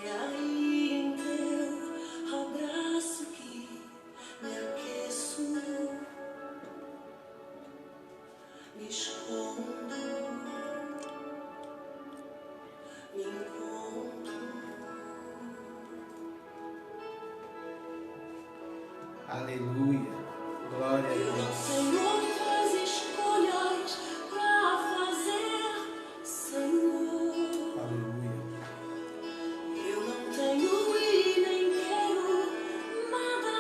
É aí em teu abraço que me aqueço, me escondo, me encontro. Aleluia. Glória a Eu não Deus. tenho outras escolhas pra fazer, Senhor. Aleluia. Eu não tenho e nem quero nada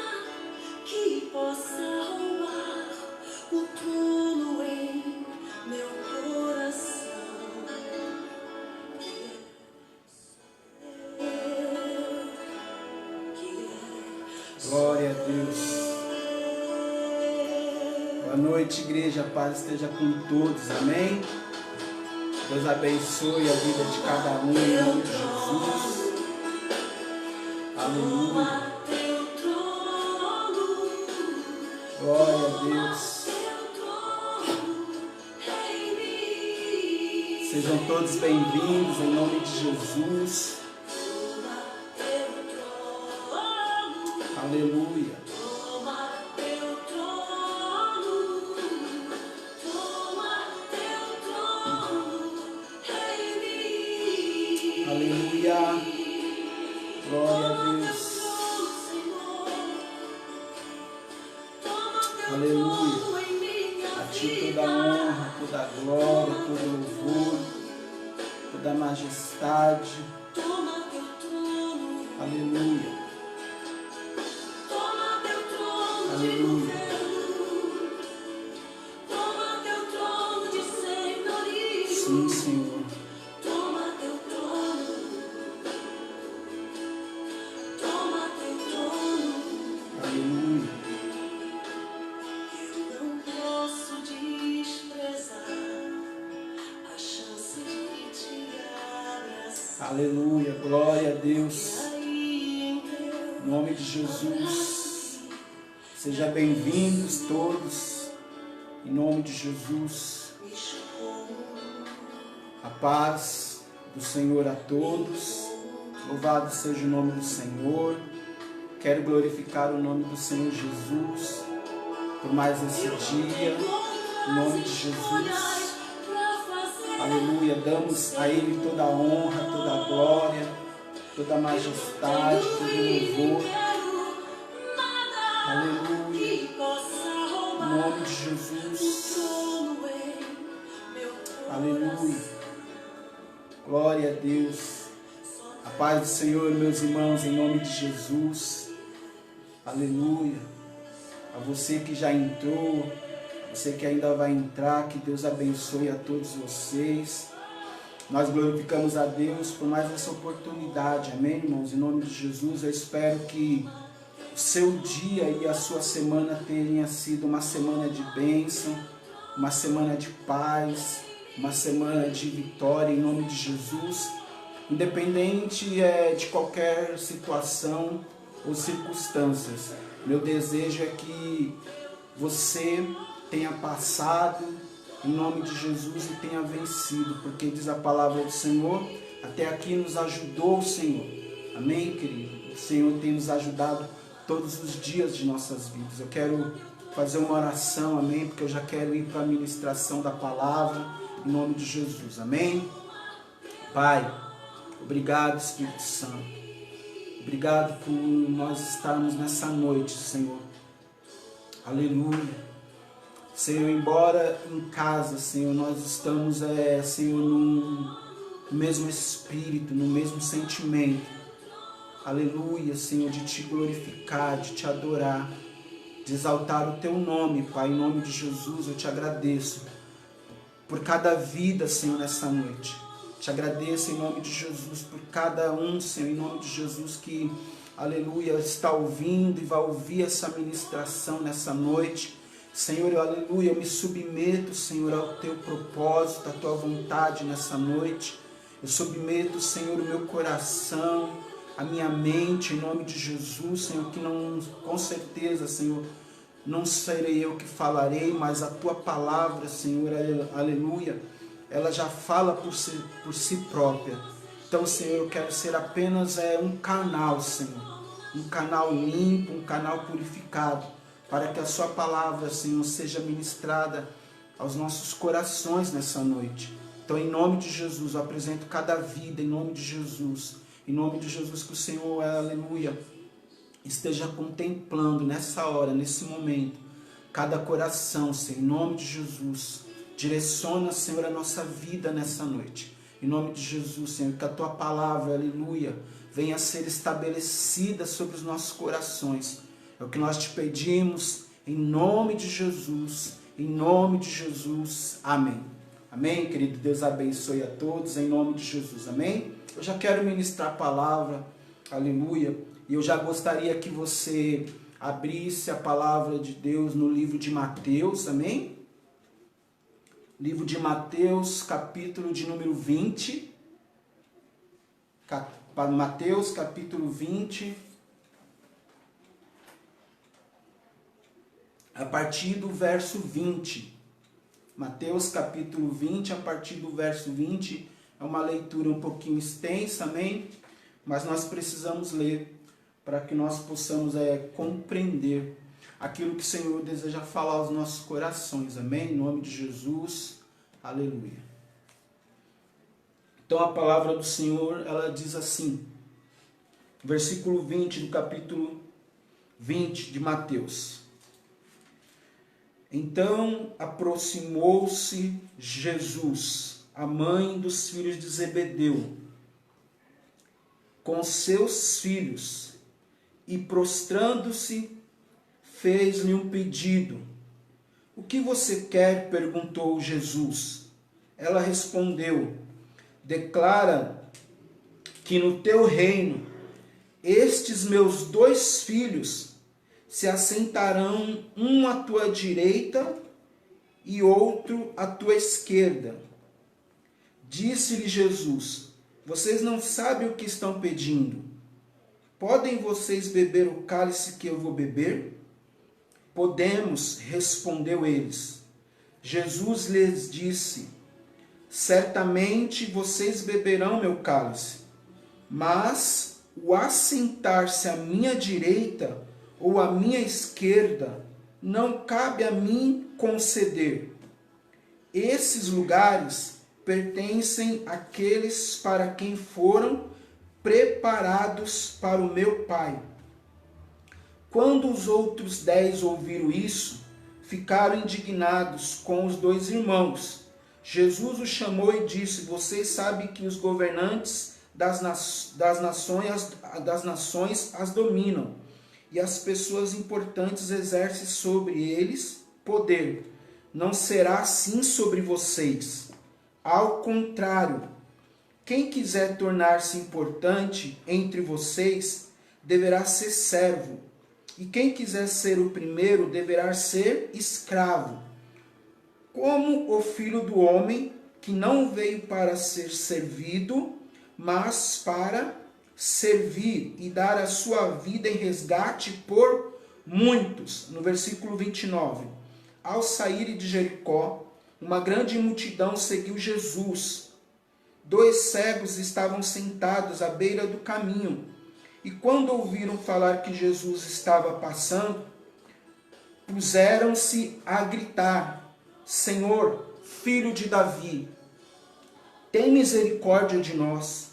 que possa roubar o trono em meu coração. Glória a Deus. Boa noite, igreja. A paz esteja com todos. Amém? Deus abençoe a vida de cada um em nome de Jesus. Aleluia. Glória a Deus. Sejam todos bem-vindos em nome de Jesus. Aleluia. Aleluia. Glória a Deus. Aleluia. A ti toda honra, toda glória, todo louvor, toda majestade. Aleluia. Aleluia. Sim, Senhor. Aleluia. Eu não posso desprezar a chance de te abraçar. Aleluia. Glória a Deus. Aí em teu Em nome de Jesus. Sejam bem-vindos todos. Em nome de Jesus. me escondo, A paz do Senhor a todos. Louvado seja o nome do Senhor. Quero glorificar o nome do Senhor Jesus por mais esse dia. Em nome de Jesus. Aleluia. Damos a Ele toda a honra, toda a glória, toda a majestade, todo o louvor. Aleluia. Em nome de Jesus. Aleluia. Glória a Deus. A paz do Senhor, meus irmãos, em nome de Jesus. Aleluia. A você que já entrou, você que ainda vai entrar, que Deus abençoe a todos vocês. Nós glorificamos a Deus por mais essa oportunidade. Amém, irmãos? Em nome de Jesus, eu espero que o seu dia e a sua semana tenha sido uma semana de bênção, uma semana de paz, uma semana de vitória, em nome de Jesus. Independente de qualquer situação ou circunstâncias, meu desejo é que você tenha passado em nome de Jesus e tenha vencido, porque diz a palavra do Senhor, até aqui nos ajudou o Senhor. Amém, querido? O Senhor tem nos ajudado todos os dias de nossas vidas. Eu quero fazer uma oração, amém, porque eu já quero ir para a ministração da palavra, em nome de Jesus, amém? Pai, obrigado, Espírito Santo. Obrigado por nós estarmos nessa noite, Senhor. Aleluia. Senhor, embora em casa, Senhor, nós estamos, Senhor, no mesmo espírito, no mesmo sentimento. Aleluia, Senhor, de te glorificar, de te adorar, de exaltar o teu nome, Pai. Em nome de Jesus, eu te agradeço por cada vida, Senhor, nessa noite. Te agradeço em nome de Jesus por cada um, Senhor, em nome de Jesus que, aleluia, está ouvindo e vai ouvir essa ministração nessa noite. Senhor, aleluia, eu me submeto, Senhor, ao teu propósito, à tua vontade nessa noite. Eu submeto, Senhor, o meu coração, a minha mente, em nome de Jesus, Senhor, que não, com certeza, Senhor, não serei eu que falarei, mas a tua palavra, Senhor, aleluia, ela já fala por si própria. Então, Senhor, eu quero ser apenas um canal, Senhor. Um canal limpo, um canal purificado, para que a sua palavra, Senhor, seja ministrada aos nossos corações nessa noite. Então, em nome de Jesus, eu apresento cada vida, em nome de Jesus. Em nome de Jesus, que o Senhor, aleluia, esteja contemplando nessa hora, nesse momento, cada coração, Senhor, em nome de Jesus. Direciona, Senhor, a nossa vida nessa noite. Em nome de Jesus, Senhor, que a tua palavra, aleluia, venha a ser estabelecida sobre os nossos corações. É o que nós te pedimos, em nome de Jesus, em nome de Jesus. Amém. Amém, querido? Deus abençoe a todos, em nome de Jesus. Amém? Eu já quero ministrar a palavra, aleluia, e eu já gostaria que você abrisse a palavra de Deus no livro de Mateus, amém? Livro de Mateus, capítulo de número 20. Mateus, capítulo 20. A partir do verso 20. Mateus, capítulo 20, a partir do verso 20. É uma leitura um pouquinho extensa, amém? Mas nós precisamos ler para que nós possamos compreender aquilo que o Senhor deseja falar aos nossos corações, amém? Em nome de Jesus, aleluia. Então a palavra do Senhor, ela diz assim, versículo 20 do capítulo 20 de Mateus. Então aproximou-se Jesus, a mãe dos filhos de Zebedeu, com seus filhos, e prostrando-se, fez-lhe um pedido. O que você quer? Perguntou Jesus. Ela respondeu, declara que no teu reino estes meus 2 filhos se assentarão, um à tua direita e outro à tua esquerda. Disse-lhe Jesus, vocês não sabem o que estão pedindo. Podem vocês beber o cálice que eu vou beber? Podemos, respondeu eles. Jesus lhes disse, certamente vocês beberão meu cálice, mas o assentar-se à minha direita ou à minha esquerda não cabe a mim conceder. Esses lugares pertencem àqueles para quem foram preparados para o meu Pai. Quando os outros 10 ouviram isso, ficaram indignados com os 2 irmãos. Jesus os chamou e disse, vocês sabem que os governantes das nações as dominam, e as pessoas importantes exercem sobre eles poder. Não será assim sobre vocês. Ao contrário, quem quiser tornar-se importante entre vocês deverá ser servo, e quem quiser ser o primeiro deverá ser escravo. Como o Filho do Homem, que não veio para ser servido, mas para servir e dar a sua vida em resgate por muitos. No versículo 29. Ao saírem de Jericó, uma grande multidão seguiu Jesus. 2 cegos estavam sentados à beira do caminho, e quando ouviram falar que Jesus estava passando, puseram-se a gritar, Senhor, Filho de Davi, tem misericórdia de nós.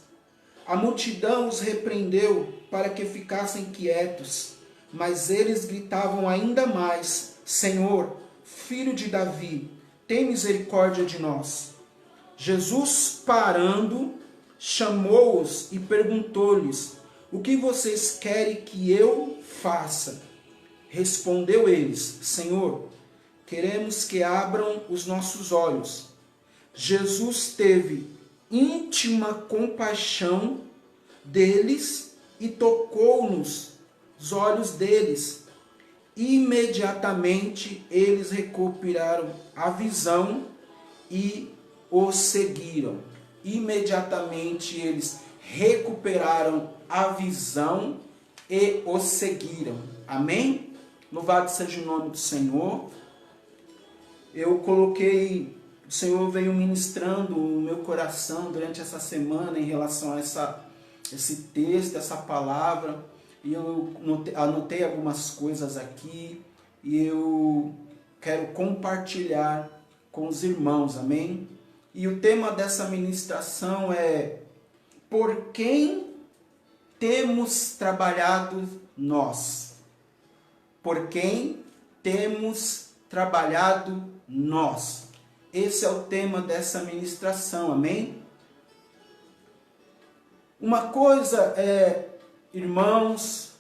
A multidão os repreendeu para que ficassem quietos, mas eles gritavam ainda mais, Senhor, Filho de Davi, tem misericórdia de nós. Jesus, parando, chamou-os e perguntou-lhes, o que vocês querem que eu faça? Respondeu eles, Senhor, queremos que abram os nossos olhos. Jesus teve íntima compaixão deles e tocou-nos os olhos deles. Imediatamente eles recuperaram a visão e o seguiram. Imediatamente eles recuperaram a visão e o seguiram. Amém? Louvado seja o nome do Senhor. Eu coloquei o Senhor veio ministrando o meu coração durante essa semana em relação a esse texto, essa palavra. E eu anotei algumas coisas aqui e eu quero compartilhar com os irmãos, amém? E o tema dessa ministração é: por quem temos trabalhado nós? Por quem temos trabalhado nós? Esse é o tema dessa ministração, amém? Uma coisa é, irmãos,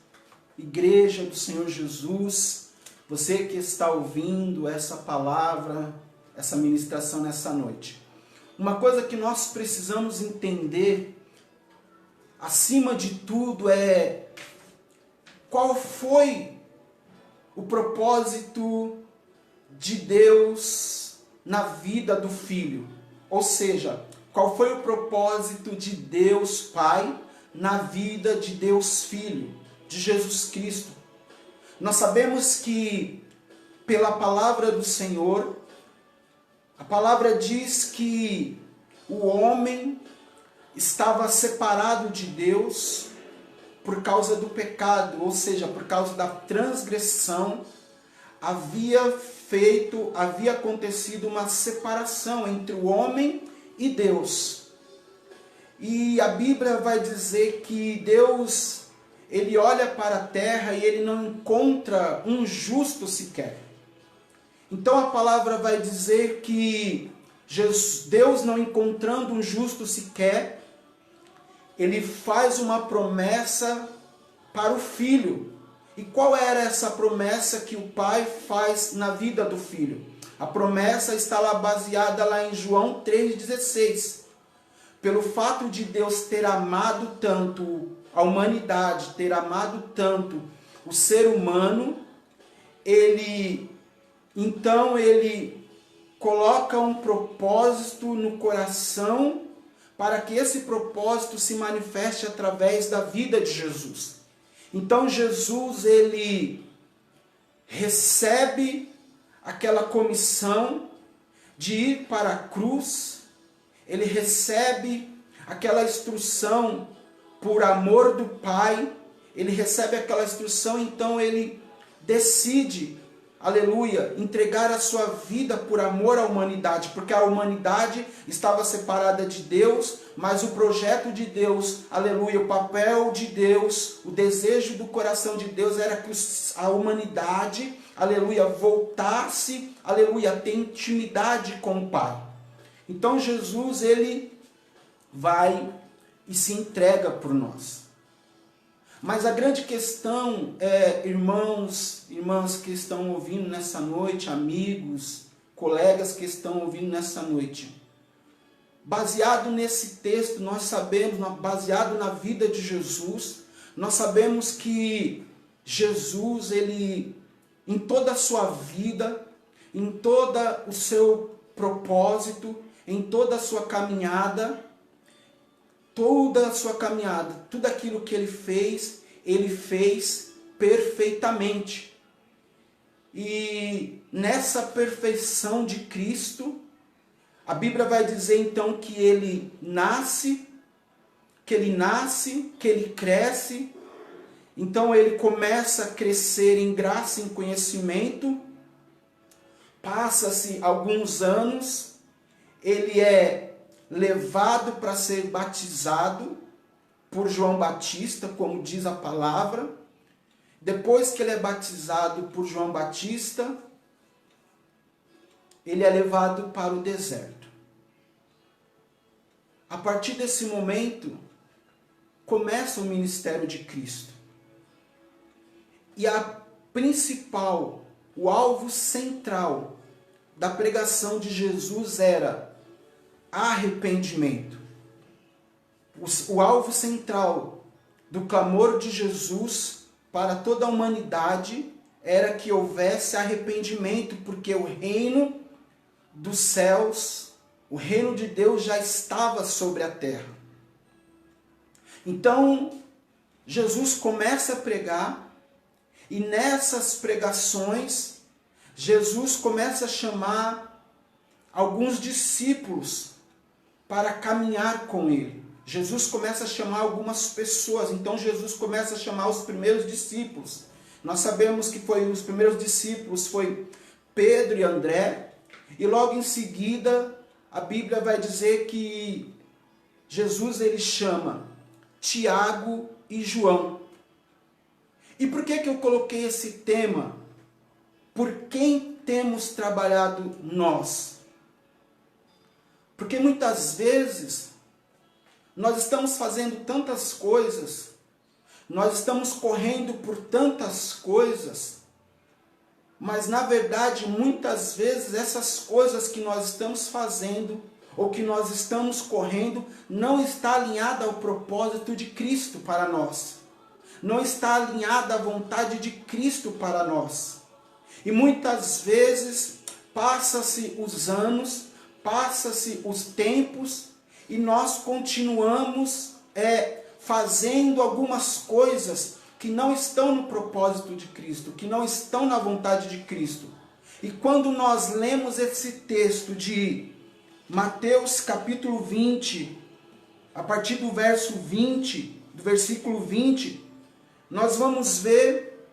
igreja do Senhor Jesus, você que está ouvindo essa palavra, essa ministração nessa noite. Uma coisa que nós precisamos entender, acima de tudo, é qual foi o propósito de Deus na vida do Filho. Ou seja, qual foi o propósito de Deus Pai na vida de Deus Filho, de Jesus Cristo. Nós sabemos que, pela palavra do Senhor, a palavra diz que o homem estava separado de Deus por causa do pecado, ou seja, por causa da transgressão, havia acontecido uma separação entre o homem e Deus. E a Bíblia vai dizer que Deus, ele olha para a terra e ele não encontra um justo sequer. Então a palavra vai dizer que Deus, não encontrando um justo sequer, ele faz uma promessa para o filho. E qual era essa promessa que o pai faz na vida do filho? A promessa está lá baseada lá em João 3,16. Pelo fato de Deus ter amado tanto a humanidade, ter amado tanto o ser humano, ele coloca um propósito no coração para que esse propósito se manifeste através da vida de Jesus. Então Jesus, ele recebe aquela comissão de ir para a cruz, ele recebe aquela instrução por amor do Pai, ele recebe aquela instrução, então ele decide, aleluia, entregar a sua vida por amor à humanidade, porque a humanidade estava separada de Deus, mas o projeto de Deus, aleluia, o papel de Deus, o desejo do coração de Deus era que a humanidade, aleluia, voltasse, aleluia, a ter intimidade com o Pai. Então Jesus, ele vai e se entrega por nós. Mas a grande questão é, irmãs que estão ouvindo nessa noite, amigos, colegas que estão ouvindo nessa noite, baseado nesse texto, nós sabemos, baseado na vida de Jesus, nós sabemos que Jesus, ele, em toda a sua vida, em todo o seu propósito, em toda a sua caminhada, tudo aquilo que ele fez perfeitamente. E nessa perfeição de Cristo, a Bíblia vai dizer então que ele nasce, que ele cresce, então ele começa a crescer em graça e em conhecimento, passa-se alguns anos, ele é levado para ser batizado por João Batista, como diz a palavra. Depois que ele é batizado por João Batista, ele é levado para o deserto. A partir desse momento, começa o ministério de Cristo. E o alvo central da pregação de Jesus era arrependimento. O alvo central do clamor de Jesus para toda a humanidade era que houvesse arrependimento, porque o reino dos céus, o reino de Deus já estava sobre a terra. Então, Jesus começa a pregar, e nessas pregações, Jesus começa a chamar alguns discípulos para caminhar com ele. Jesus começa a chamar algumas pessoas, então Jesus começa a chamar os primeiros discípulos. Nós sabemos que os primeiros discípulos foi Pedro e André, e logo em seguida a Bíblia vai dizer que Jesus ele chama Tiago e João. E por que eu coloquei esse tema? Por quem temos trabalhado nós? Porque muitas vezes nós estamos fazendo tantas coisas, nós estamos correndo por tantas coisas, mas na verdade muitas vezes essas coisas que nós estamos fazendo ou que nós estamos correndo não está alinhada ao propósito de Cristo para nós. Não está alinhada à vontade de Cristo para nós. E muitas vezes passa-se os anos, passa-se os tempos e nós continuamos fazendo algumas coisas que não estão no propósito de Cristo, que não estão na vontade de Cristo. E quando nós lemos esse texto de Mateus capítulo 20, a partir do verso 20, do versículo 20, nós vamos ver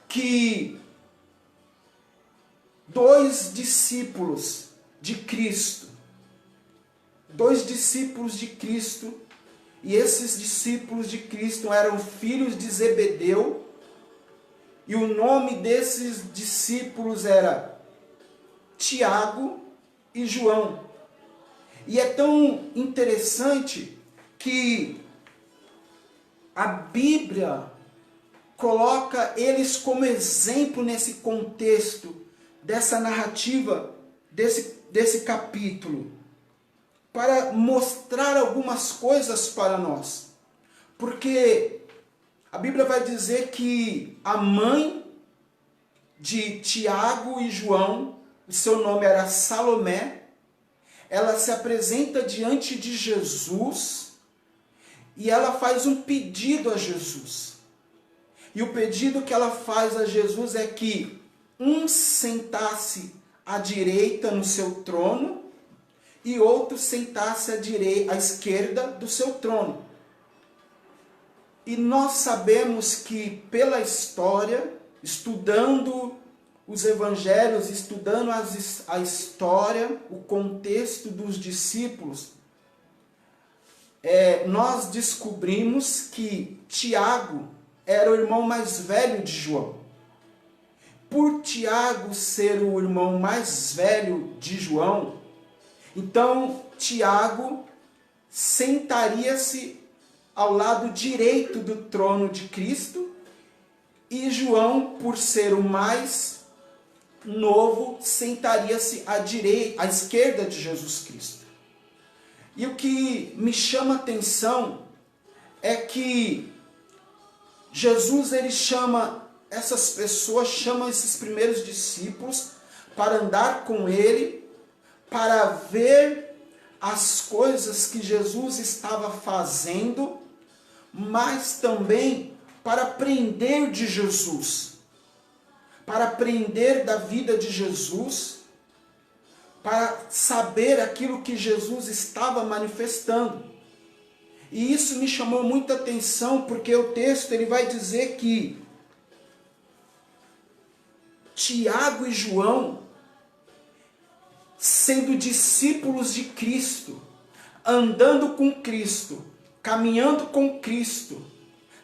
que dois discípulos de Cristo, e esses discípulos de Cristo eram filhos de Zebedeu, e o nome desses discípulos era Tiago e João. E é tão interessante que a Bíblia coloca eles como exemplo nesse contexto, dessa narrativa, desse capítulo, para mostrar algumas coisas para nós. Porque a Bíblia vai dizer que a mãe de Tiago e João, o seu nome era Salomé, ela se apresenta diante de Jesus e ela faz um pedido a Jesus. E o pedido que ela faz a Jesus é que um sentasse à direita no seu trono e outro sentasse à esquerda do seu trono. E nós sabemos que pela história, estudando os evangelhos, estudando a história, o contexto dos discípulos, nós descobrimos que Tiago era o irmão mais velho de João. Por Tiago ser o irmão mais velho de João, então Tiago sentaria-se ao lado direito do trono de Cristo, e João, por ser o mais novo, sentaria-se à esquerda de Jesus Cristo. E o que me chama a atenção é que Jesus ele chama essas pessoas, chama esses primeiros discípulos para andar com ele, para ver as coisas que Jesus estava fazendo, mas também para aprender de Jesus, para aprender da vida de Jesus, para saber aquilo que Jesus estava manifestando. E isso me chamou muita atenção, porque o texto ele vai dizer que Tiago e João, sendo discípulos de Cristo, andando com Cristo, caminhando com Cristo,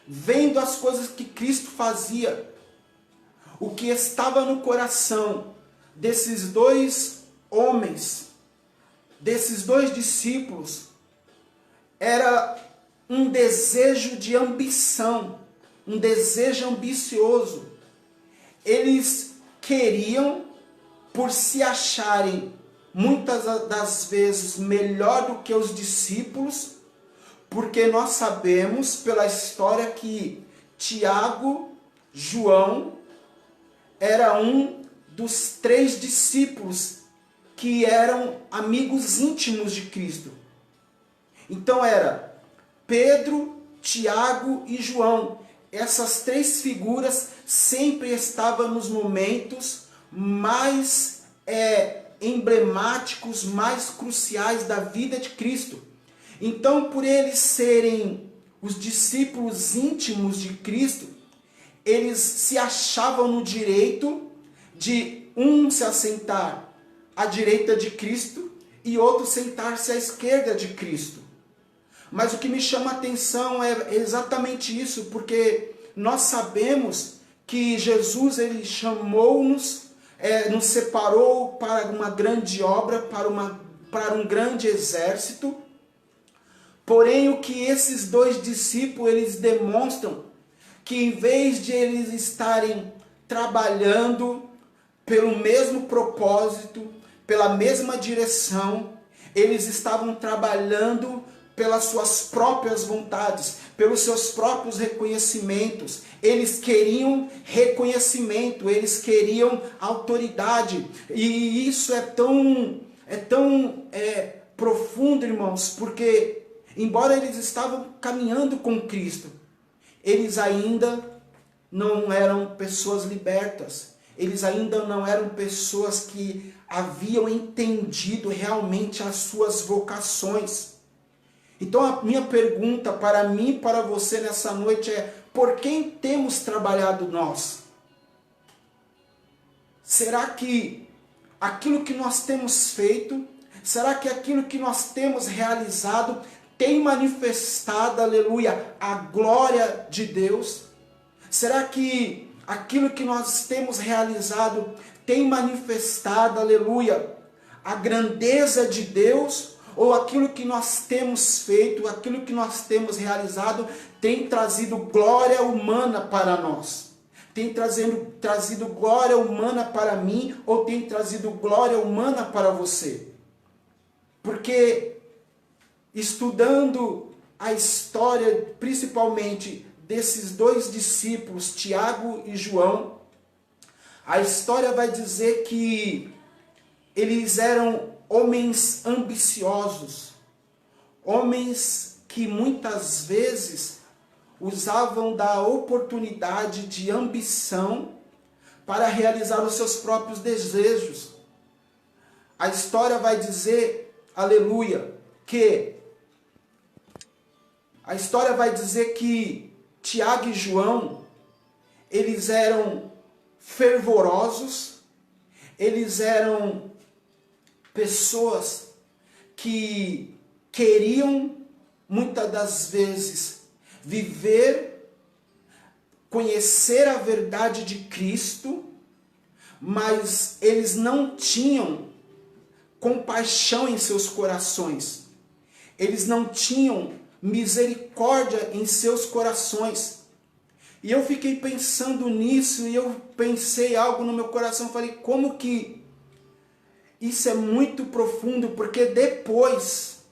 vendo as coisas que Cristo fazia, o que estava no coração desses dois homens, desses dois discípulos, era um desejo de ambição, um desejo ambicioso. Eles queriam, por se acharem muitas das vezes melhor do que os discípulos, porque nós sabemos pela história que Tiago, João, era um dos 3 discípulos que eram amigos íntimos de Cristo. Então era Pedro, Tiago e João. Essas 3 figuras sempre estavam nos momentos mais emblemáticos, mais cruciais da vida de Cristo. Então, por eles serem os discípulos íntimos de Cristo, eles se achavam no direito de um se assentar à direita de Cristo e outro sentar-se à esquerda de Cristo. Mas o que me chama a atenção é exatamente isso, porque nós sabemos que Jesus, ele chamou-nos, nos separou para uma grande obra, para um grande exército. Porém, o que esses dois discípulos eles demonstram, que em vez de eles estarem trabalhando pelo mesmo propósito, pela mesma direção, eles estavam trabalhando pelas suas próprias vontades, pelos seus próprios reconhecimentos. Eles queriam reconhecimento, eles queriam autoridade. E isso é tão profundo, irmãos, porque embora eles estavam caminhando com Cristo, eles ainda não eram pessoas libertas. Eles ainda não eram pessoas que haviam entendido realmente as suas vocações. Então a minha pergunta para mim e para você nessa noite é: por quem temos trabalhado nós? Será que aquilo que nós temos feito, será que aquilo que nós temos realizado tem manifestado, aleluia, a glória de Deus? Será que aquilo que nós temos realizado tem manifestado, aleluia, a grandeza de Deus? Ou aquilo que nós temos feito, aquilo que nós temos realizado, tem trazido glória humana para nós? Tem trazido glória humana para mim, ou tem trazido glória humana para você? Porque estudando a história, principalmente desses dois discípulos, Tiago e João, a história vai dizer que eles eram homens ambiciosos, homens que muitas vezes usavam da oportunidade de ambição para realizar os seus próprios desejos. A história vai dizer, aleluia, que Tiago e João, eles eram fervorosos, eles eram pessoas que queriam, muitas das vezes, conhecer a verdade de Cristo, mas eles não tinham compaixão em seus corações. Eles não tinham misericórdia em seus corações. E eu fiquei pensando nisso, e eu pensei algo no meu coração, falei, como que isso é muito profundo, porque depois,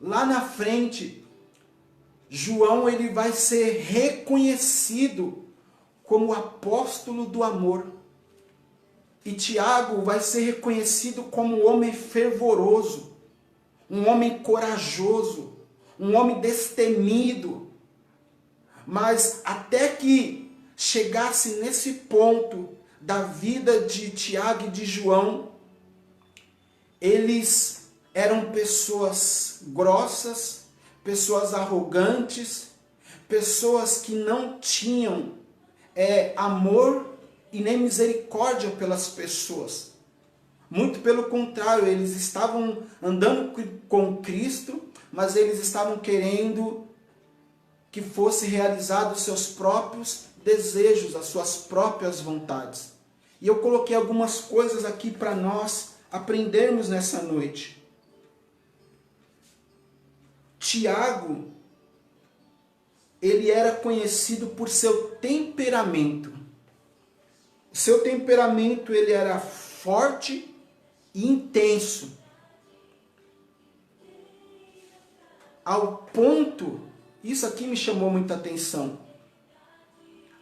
lá na frente, João ele vai ser reconhecido como o apóstolo do amor. E Tiago vai ser reconhecido como um homem fervoroso, um homem corajoso, um homem destemido. Mas até que chegasse nesse ponto da vida de Tiago e de João, eles eram pessoas grossas, pessoas arrogantes, pessoas que não tinham amor e nem misericórdia pelas pessoas. Muito pelo contrário, eles estavam andando com Cristo, mas eles estavam querendo que fosse realizado os seus próprios desejos, as suas próprias vontades. E eu coloquei algumas coisas aqui para nós aprendermos nessa noite. Tiago, ele era conhecido por seu temperamento. O seu temperamento, ele era forte e intenso. Ao ponto, isso aqui me chamou muita atenção,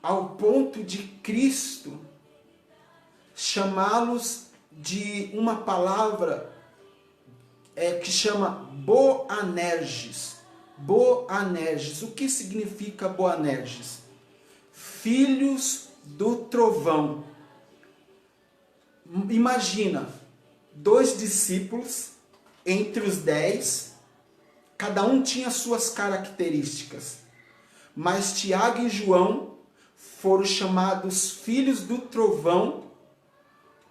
ao ponto de Cristo chamá-los de uma palavra que chama Boanerges. Boanerges. O que significa Boanerges? Filhos do trovão. imagina, 2 discípulos entre os 10, cada um tinha suas características, mas Tiago e João foram chamados filhos do trovão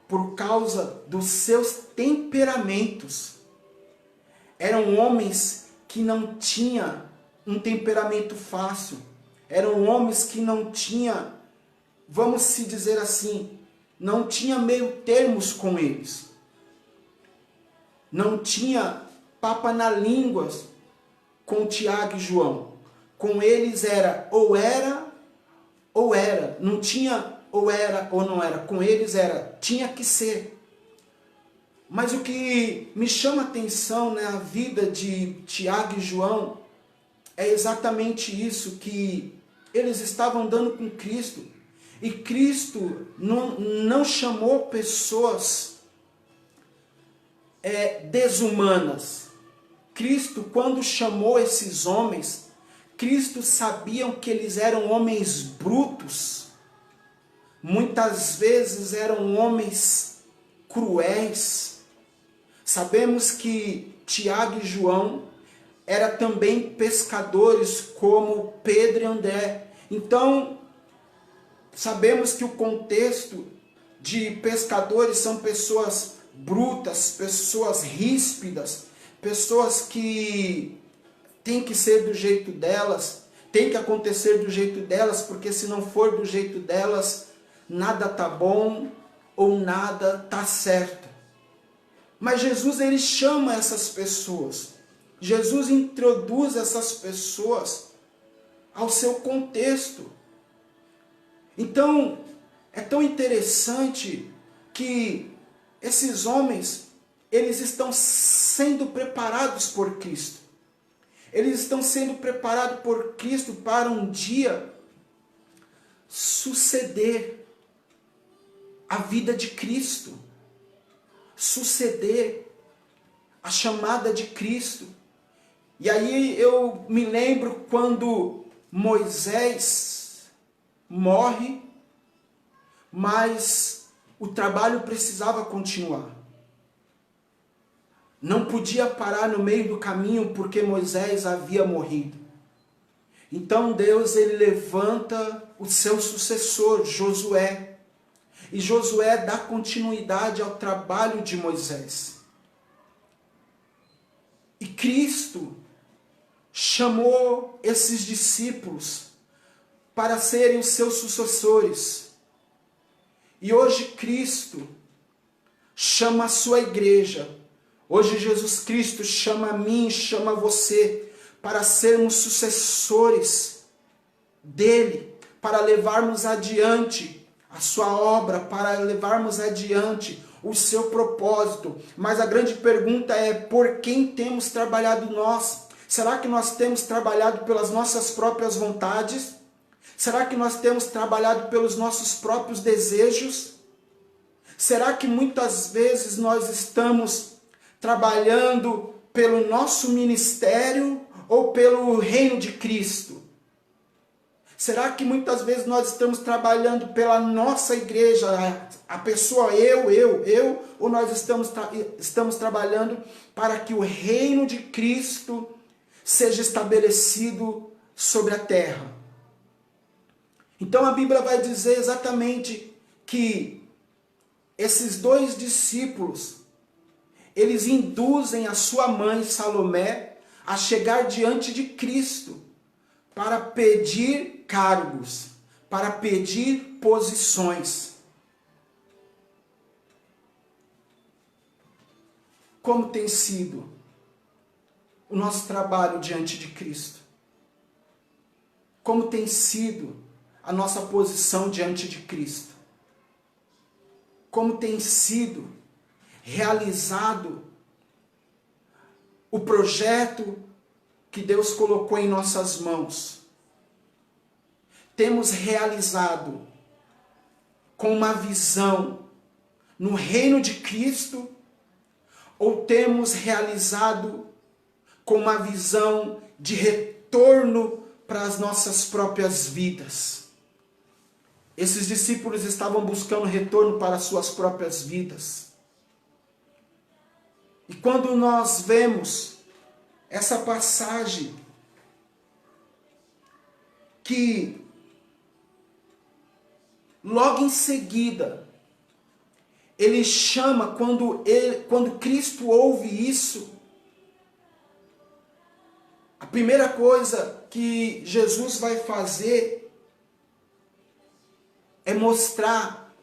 por causa dos seus temperamentos. Eram homens que não tinham um temperamento fácil. Eram homens que não tinham, vamos se dizer assim, não tinha meio termos com eles. Não tinha papa na língua com Tiago e João. Com eles era ou era ou era. Não tinha ou era ou não era. Com eles era, tinha que ser. Mas o que me chama a atenção na vida de Tiago e João é exatamente isso, que eles estavam andando com Cristo. E Cristo não chamou pessoas desumanas. Cristo, quando chamou esses homens, Cristo sabia que eles eram homens brutos. Muitas vezes eram homens cruéis. Sabemos que Tiago e João eram também pescadores como Pedro e André. Então, sabemos que o contexto de pescadores são pessoas brutas, pessoas ríspidas, pessoas que tem que ser do jeito delas, tem que acontecer do jeito delas, porque se não for do jeito delas, nada tá bom ou nada tá certo. Mas Jesus, ele chama essas pessoas. Jesus introduz essas pessoas ao seu contexto. Então, é tão interessante que esses homens, eles estão sendo preparados por Cristo. Eles estão sendo preparados por Cristo para um dia suceder a vida de Cristo, suceder a chamada de Cristo. E aí eu me lembro quando Moisés morre, mas o trabalho precisava continuar. Não podia parar no meio do caminho porque Moisés havia morrido. Então Deus, ele levanta o seu sucessor, Josué. E Josué dá continuidade ao trabalho de Moisés. E Cristo chamou esses discípulos para serem os seus sucessores. E hoje Cristo chama a sua igreja. Hoje Jesus Cristo chama a mim, chama você para sermos sucessores dele, para levarmos adiante a sua obra, para levarmos adiante o seu propósito. Mas a grande pergunta é: por quem temos trabalhado nós? Será que nós temos trabalhado pelas nossas próprias vontades? Será que nós temos trabalhado pelos nossos próprios desejos? Será que muitas vezes nós estamos trabalhando pelo nosso ministério ou pelo reino de Cristo? Será que muitas vezes nós estamos trabalhando pela nossa igreja, a pessoa eu, ou nós estamos trabalhando para que o reino de Cristo seja estabelecido sobre a terra? Então a Bíblia vai dizer exatamente que esses 2 discípulos, eles induzem a sua mãe Salomé a chegar diante de Cristo para pedir cargos, para pedir posições. Como tem sido o nosso trabalho diante de Cristo? Como tem sido a nossa posição diante de Cristo? Como tem sido realizado o projeto que Deus colocou em nossas mãos? Temos realizado com uma visão no reino de Cristo, ou temos realizado com uma visão de retorno para as nossas próprias vidas? esses discípulos estavam buscando retorno para suas próprias vidas. E quando nós vemos essa passagem que logo em seguida ele chama, quando Cristo ouve isso, a primeira coisa que Jesus vai fazer é mostrar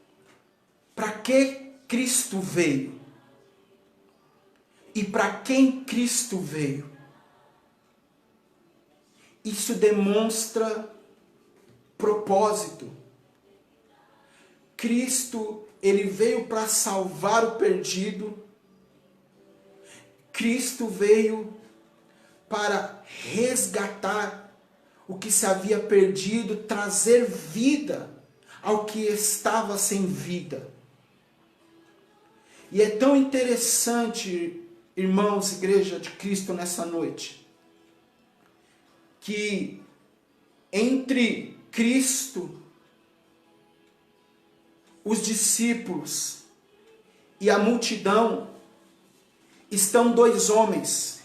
para que Cristo veio e para quem Cristo veio. Isso demonstra propósito. Cristo, ele veio para salvar o perdido. Cristo veio para resgatar o que se havia perdido, trazer vida ao que estava sem vida. E é tão interessante, irmãos, igreja de Cristo, nessa noite, que entre Cristo, os discípulos e a multidão estão dois homens.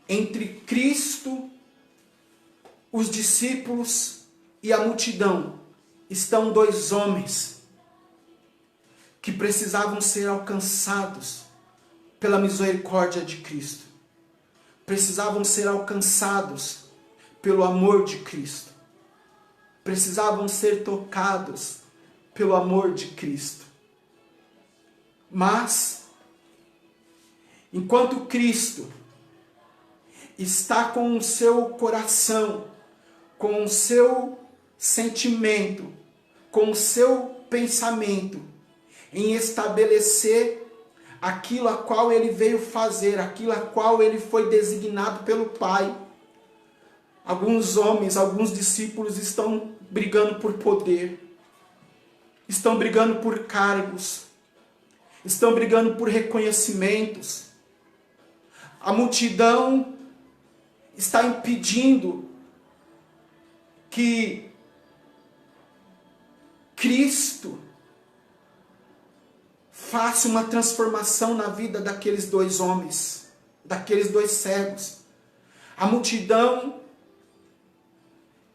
Entre Cristo, os discípulos e a multidão estão dois homens que precisavam ser alcançados pela misericórdia de Cristo. Precisavam ser alcançados pelo amor de Cristo. Precisavam ser tocados pelo amor de Cristo. Mas, enquanto Cristo está com o seu coração, com o seu sentimento, com o seu pensamento em estabelecer aquilo a qual ele veio fazer, aquilo a qual ele foi designado pelo Pai, alguns homens, alguns discípulos estão brigando por poder, estão brigando por cargos, estão brigando por reconhecimentos. A multidão está impedindo que Cristo faça uma transformação na vida daqueles dois homens, daqueles dois cegos. A multidão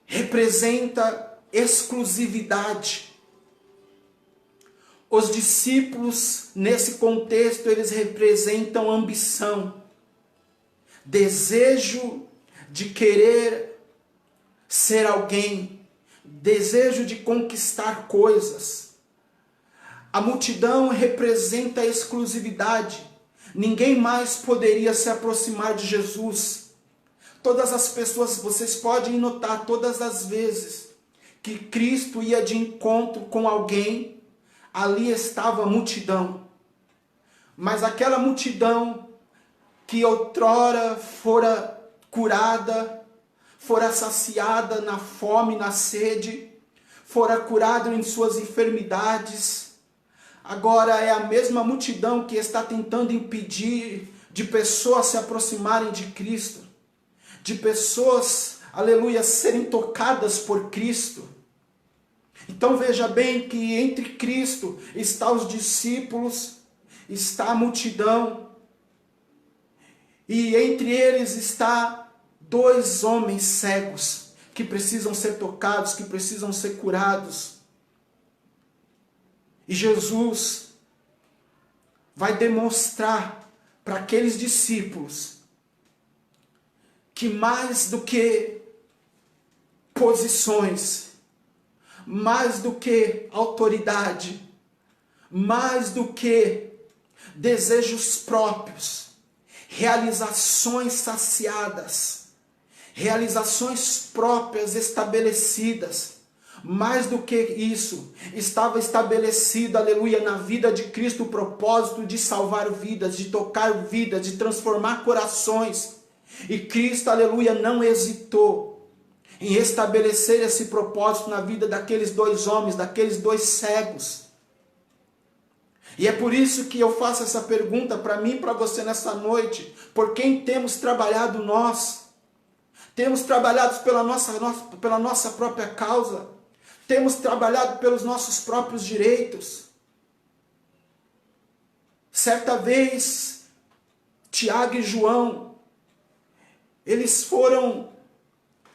representa exclusividade. Os discípulos, nesse contexto, eles representam ambição, desejo de querer ser alguém, desejo de conquistar coisas. A multidão representa a exclusividade. Ninguém mais poderia se aproximar de Jesus. Todas as pessoas, vocês podem notar, todas as vezes que Cristo ia de encontro com alguém, ali estava a multidão. Mas aquela multidão que outrora fora curada, fora saciada na fome, na sede, fora curado em suas enfermidades, agora é a mesma multidão que está tentando impedir de pessoas se aproximarem de Cristo, de pessoas, aleluia, serem tocadas por Cristo. Então veja bem que entre Cristo está os discípulos, está a multidão, e entre eles está dois homens cegos que precisam ser tocados, que precisam ser curados. E Jesus vai demonstrar para aqueles discípulos que mais do que posições, mais do que autoridade, mais do que desejos próprios, realizações saciadas, realizações próprias estabelecidas, mais do que isso, estava estabelecido, aleluia, na vida de Cristo o propósito de salvar vidas, de tocar vidas, de transformar corações. E Cristo, aleluia, não hesitou em estabelecer esse propósito na vida daqueles dois homens, daqueles dois cegos. E é por isso que eu faço essa pergunta para mim e para você nessa noite. Por quem temos trabalhado nós? Temos trabalhado pela nossa própria causa? temos trabalhado pelos nossos próprios direitos. Certa vez, Tiago e João, eles foram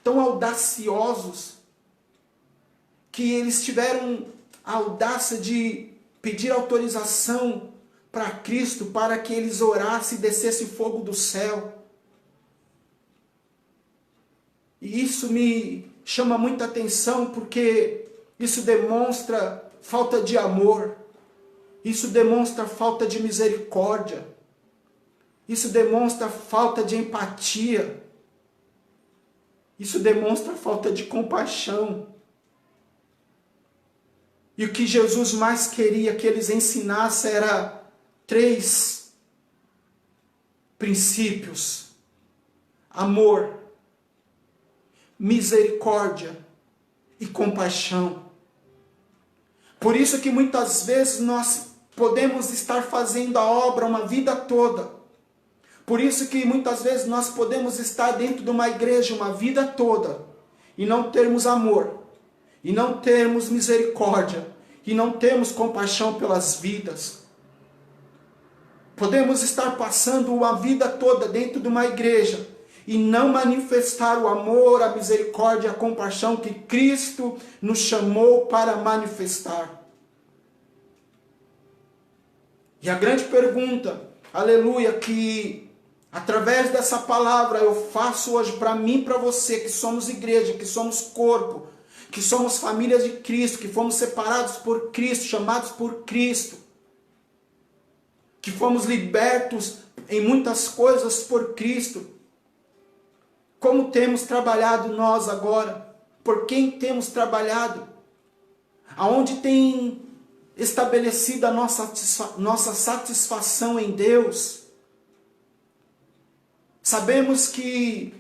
tão audaciosos que eles tiveram a audácia de pedir autorização para Cristo para que eles orassem e descesse fogo do céu. E isso me chama muita atenção porque isso demonstra falta de amor, isso demonstra falta de misericórdia, isso demonstra falta de empatia, isso demonstra falta de compaixão. E o que Jesus mais queria que eles ensinassem era 3 princípios: amor, misericórdia e compaixão. Por isso que muitas vezes nós podemos estar fazendo a obra uma vida toda. Por isso que muitas vezes nós podemos estar dentro de uma igreja uma vida toda e não termos amor, e não termos misericórdia, e não termos compaixão pelas vidas. Podemos estar passando uma vida toda dentro de uma igreja e não manifestar o amor, a misericórdia e a compaixão que Cristo nos chamou para manifestar. E a grande pergunta, aleluia, que através dessa palavra eu faço hoje para mim e para você, que somos igreja, que somos corpo, que somos famílias de Cristo, que fomos separados por Cristo, chamados por Cristo, que fomos libertos em muitas coisas por Cristo. Como temos trabalhado nós agora? Por quem temos trabalhado? Aonde tem estabelecido a nossa satisfação em Deus? Sabemos que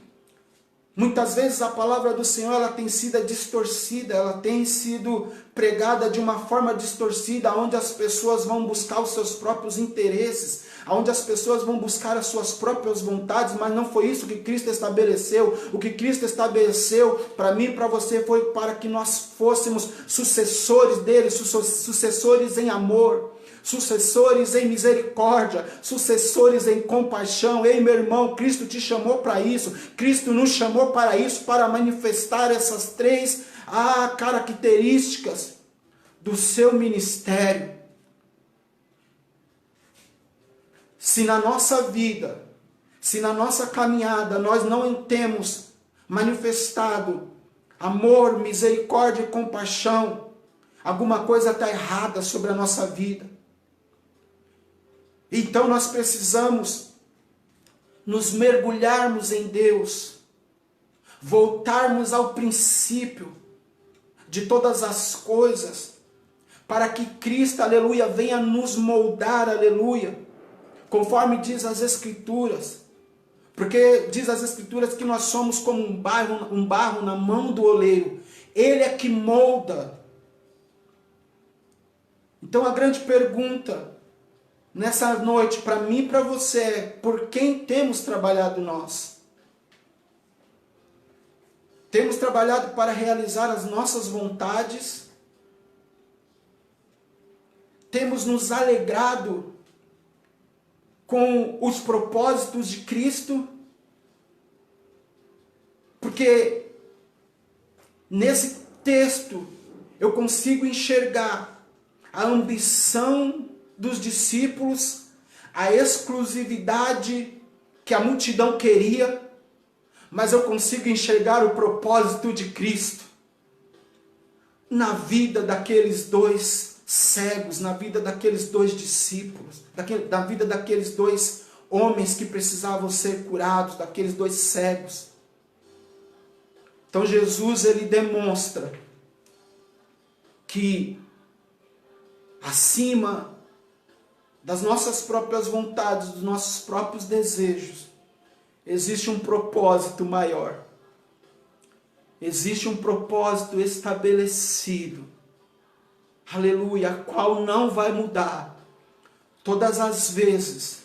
muitas vezes a palavra do Senhor ela tem sido distorcida, ela tem sido pregada de uma forma distorcida, onde as pessoas vão buscar os seus próprios interesses, onde as pessoas vão buscar as suas próprias vontades, mas não foi isso que Cristo estabeleceu. O que Cristo estabeleceu para mim e para você foi para que nós fôssemos sucessores dele, sucessores em amor, sucessores em misericórdia, sucessores em compaixão. Ei, meu irmão, Cristo te chamou para isso. Cristo nos chamou para isso, para manifestar essas 3 características do seu ministério. Se na nossa vida, se na nossa caminhada nós não temos manifestado amor, misericórdia e compaixão, alguma coisa está errada sobre a nossa vida. Então nós precisamos nos mergulharmos em Deus, voltarmos ao princípio de todas as coisas, para que Cristo, aleluia, venha nos moldar, aleluia, conforme diz as Escrituras. Porque diz as Escrituras que nós somos como um barro na mão do oleiro. Ele é que molda. Então a grande pergunta nessa noite, para mim e para você, é: por quem temos trabalhado nós? Temos trabalhado para realizar as nossas vontades? Temos nos alegrado com os propósitos de Cristo? Porque nesse texto eu consigo enxergar a ambição dos discípulos, a exclusividade que a multidão queria, mas eu consigo enxergar o propósito de Cristo na vida daqueles 2 cegos, na vida daqueles 2 discípulos, na vida daqueles 2 homens que precisavam ser curados, daqueles 2 cegos. Então Jesus, ele demonstra que acima das nossas próprias vontades, dos nossos próprios desejos, existe um propósito maior. Existe um propósito estabelecido. Aleluia, a qual não vai mudar. Todas as vezes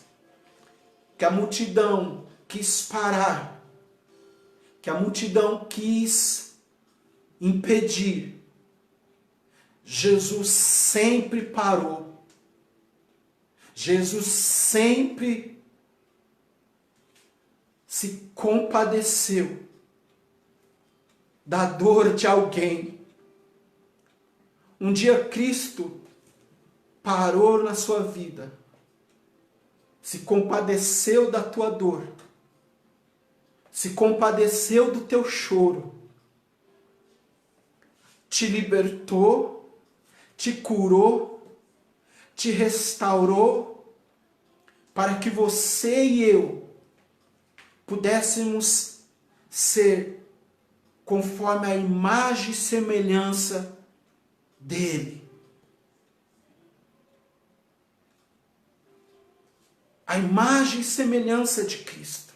que a multidão quis parar, que a multidão quis impedir, Jesus sempre parou. Jesus sempre se compadeceu da dor de alguém. Um dia Cristo parou na sua vida, se compadeceu da tua dor, se compadeceu do teu choro, te libertou, te curou, te restaurou, para que você e eu pudéssemos ser conforme a imagem e semelhança dele. A imagem e semelhança de Cristo.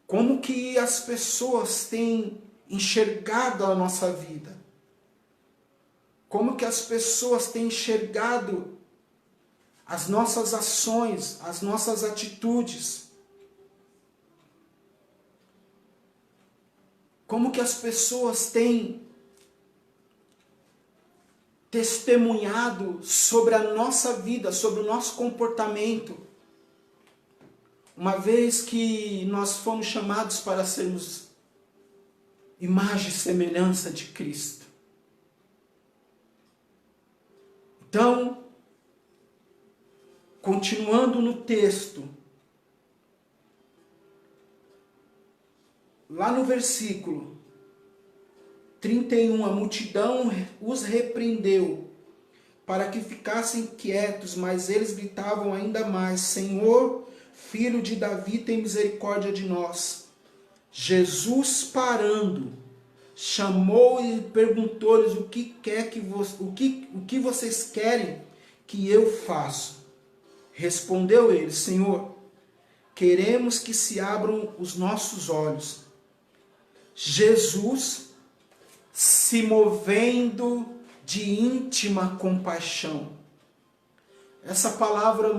Como que as pessoas têm enxergado a nossa vida? Como que as pessoas têm enxergado as nossas ações, as nossas atitudes? Como que as pessoas têm testemunhado sobre a nossa vida, sobre o nosso comportamento, uma vez que nós fomos chamados para sermos imagem e semelhança de Cristo. Então, continuando no texto, lá no versículo 31, a multidão os repreendeu para que ficassem quietos, mas eles gritavam ainda mais: Senhor, Filho de Davi, tem misericórdia de nós. Jesus, parando, chamou e perguntou-lhes: o que vocês querem que eu faça? Respondeu ele: Senhor, queremos que se abram os nossos olhos. Jesus, se movendo de íntima compaixão. Essa palavra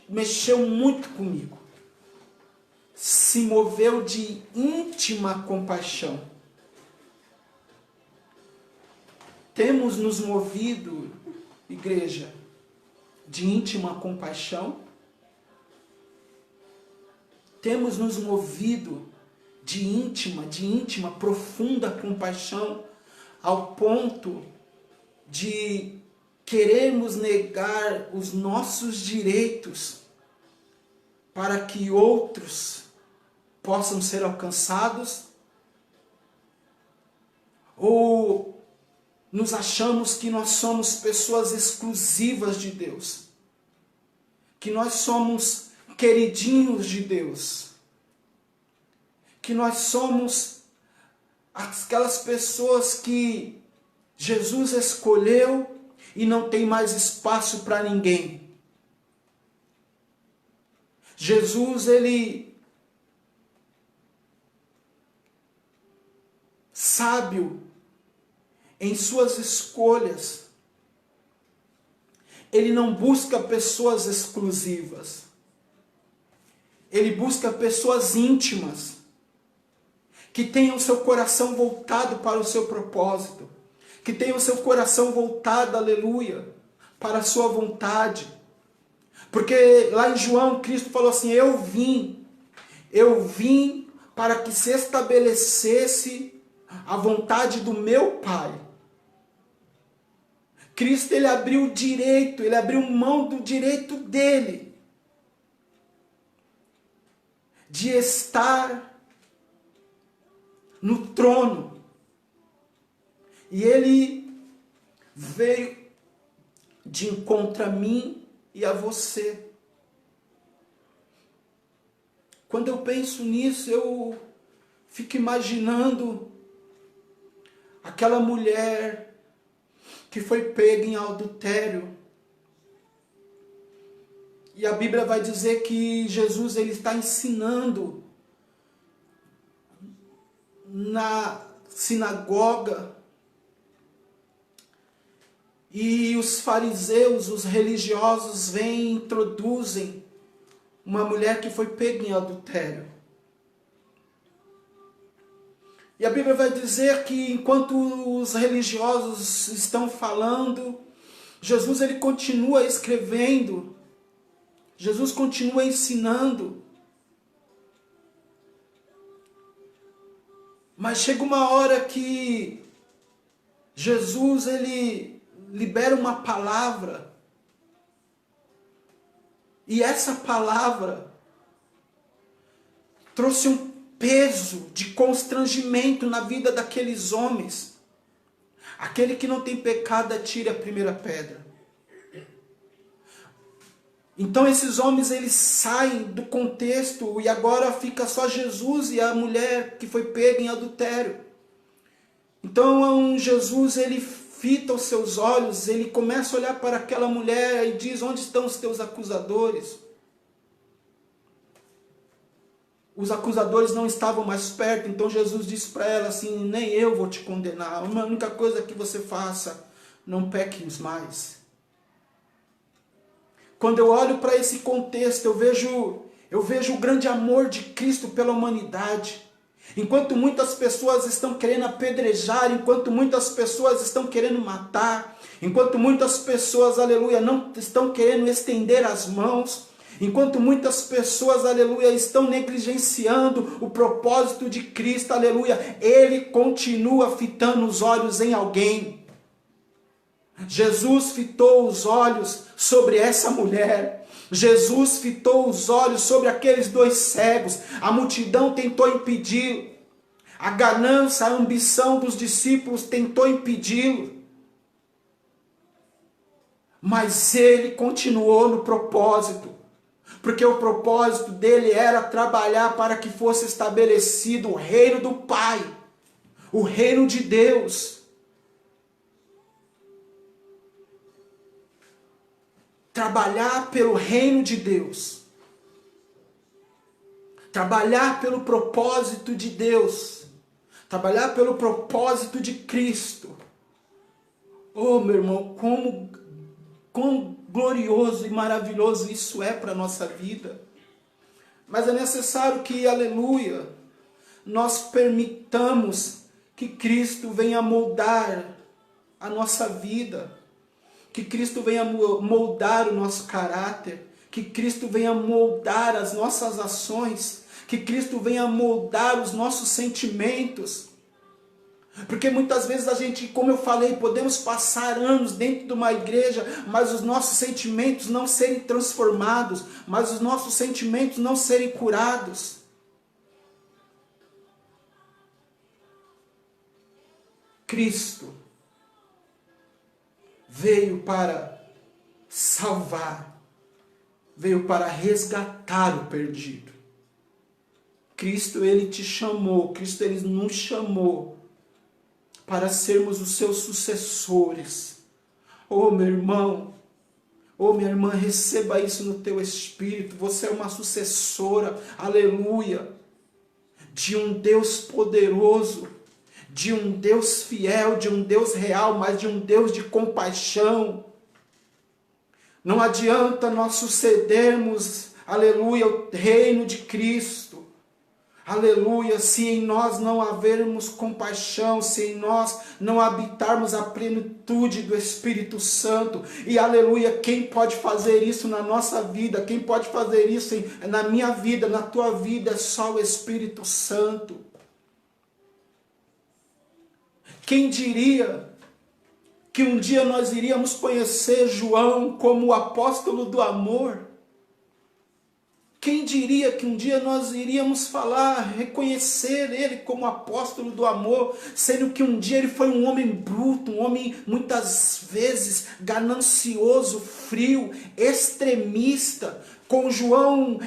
mexeu muito comigo. Se moveu de íntima compaixão. Temos nos movido, igreja, de íntima compaixão? Temos nos movido de íntima, profunda compaixão, ao ponto de queremos negar os nossos direitos para que outros possam ser alcançados? Ou nos achamos que nós somos pessoas exclusivas de Deus? Que nós somos queridinhos de Deus? Que nós somos aquelas pessoas que Jesus escolheu e não tem mais espaço para ninguém? Jesus, ele, sábio em suas escolhas, ele não busca pessoas exclusivas. Ele busca pessoas íntimas, que tenham seu coração voltado para o seu propósito, que tenham seu coração voltado, aleluia, para a sua vontade. Porque lá em João, Cristo falou assim: eu vim para que se estabelecesse a vontade do meu Pai. Cristo, ele abriu o direito, ele abriu mão do direito dele de estar no trono. E ele veio de encontro a mim e a você. Quando eu penso nisso, eu fico imaginando aquela mulher que foi pega em adultério. E a Bíblia vai dizer que Jesus, ele está ensinando na sinagoga, e os fariseus, os religiosos, vêm e introduzem uma mulher que foi pega em adultério. E a Bíblia vai dizer que enquanto os religiosos estão falando, Jesus ele continua escrevendo, Jesus continua ensinando. Mas chega uma hora que Jesus ele libera uma palavra, e essa palavra trouxe um peso de constrangimento na vida daqueles homens. Aquele que não tem pecado, atire a primeira pedra. Então esses homens eles saem do contexto e agora fica só Jesus e a mulher que foi pega em adultério. Então Jesus ele fita os seus olhos, ele começa a olhar para aquela mulher e diz: onde estão os teus acusadores? Os acusadores não estavam mais perto, então Jesus disse para ela assim: nem eu vou te condenar, a única coisa que você faça, não peques mais. Quando eu olho para esse contexto, eu vejo o grande amor de Cristo pela humanidade. Enquanto muitas pessoas estão querendo apedrejar, enquanto muitas pessoas estão querendo matar, enquanto muitas pessoas, aleluia, não estão querendo estender as mãos, enquanto muitas pessoas, aleluia, estão negligenciando o propósito de Cristo, aleluia, Ele continua fitando os olhos em alguém. Jesus fitou os olhos sobre essa mulher. Jesus fitou os olhos sobre aqueles dois cegos. A multidão tentou impedi-lo. A ganância, a ambição dos discípulos tentou impedi-lo. Mas ele continuou no propósito. Porque o propósito dele era trabalhar para que fosse estabelecido o reino do Pai. O reino de Deus. Trabalhar pelo reino de Deus. Trabalhar pelo propósito de Deus. Trabalhar pelo propósito de Cristo. Oh, meu irmão, quão glorioso e maravilhoso isso é para a nossa vida. Mas é necessário que, aleluia, nós permitamos que Cristo venha moldar a nossa vida. Que Cristo venha moldar o nosso caráter, que Cristo venha moldar as nossas ações, que Cristo venha moldar os nossos sentimentos. Porque muitas vezes a gente, como eu falei, podemos passar anos dentro de uma igreja, mas os nossos sentimentos não serem transformados, mas os nossos sentimentos não serem curados. Cristo veio para salvar, veio para resgatar o perdido. Cristo, ele te chamou, Cristo, ele nos chamou para sermos os seus sucessores. Oh, meu irmão, oh, minha irmã, receba isso no teu espírito. Você é uma sucessora, aleluia, de um Deus poderoso, de um Deus fiel, de um Deus real, mas de um Deus de compaixão. Não adianta nós sucedermos, aleluia, o reino de Cristo, aleluia, se em nós não havermos compaixão, se em nós não habitarmos a plenitude do Espírito Santo. E aleluia, quem pode fazer isso na nossa vida, quem pode fazer isso na minha vida, na tua vida, é só o Espírito Santo. Quem diria que um dia nós iríamos conhecer João como o apóstolo do amor? Quem diria que um dia nós iríamos reconhecer ele como apóstolo do amor, sendo que um dia ele foi um homem bruto, um homem muitas vezes ganancioso, frio, extremista. Com João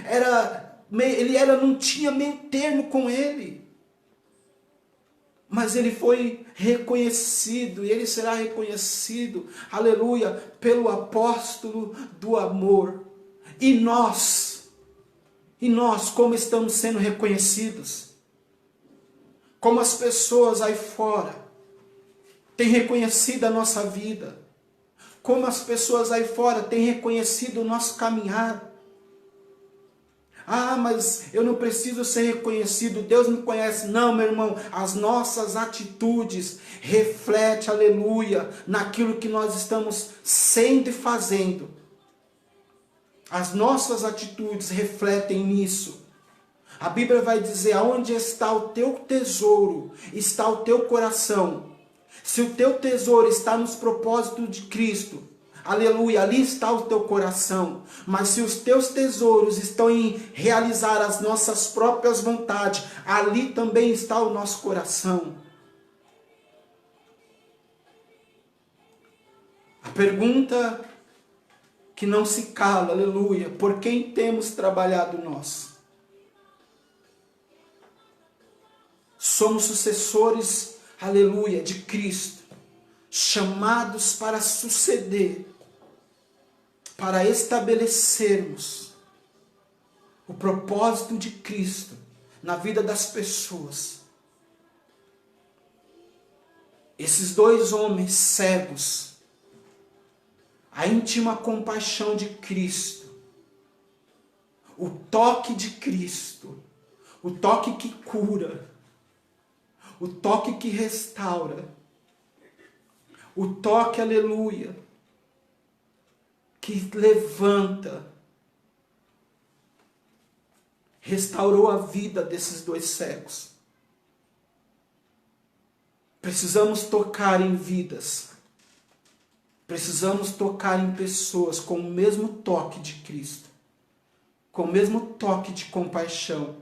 não tinha meio termo com ele. Mas ele foi reconhecido, e ele será reconhecido, aleluia, pelo apóstolo do amor. E nós, como estamos sendo reconhecidos? Como as pessoas aí fora têm reconhecido a nossa vida? Como as pessoas aí fora têm reconhecido o nosso caminhar? Ah, mas eu não preciso ser reconhecido, Deus me conhece. Não, meu irmão, as nossas atitudes refletem, aleluia, naquilo que nós estamos sendo e fazendo. As nossas atitudes refletem nisso. A Bíblia vai dizer, aonde está o teu tesouro, está o teu coração. Se o teu tesouro está nos propósitos de Cristo, aleluia, ali está o teu coração. Mas se os teus tesouros estão em realizar as nossas próprias vontades, ali também está o nosso coração. A pergunta que não se cala, aleluia, por quem temos trabalhado nós? Somos sucessores, aleluia, de Cristo, chamados para suceder, para estabelecermos o propósito de Cristo na vida das pessoas. Esses dois homens cegos, a íntima compaixão de Cristo, o toque de Cristo, o toque que cura, o toque que restaura, o toque, aleluia, que levanta, restaurou a vida desses dois cegos. Precisamos tocar em vidas, precisamos tocar em pessoas com o mesmo toque de Cristo, com o mesmo toque de compaixão.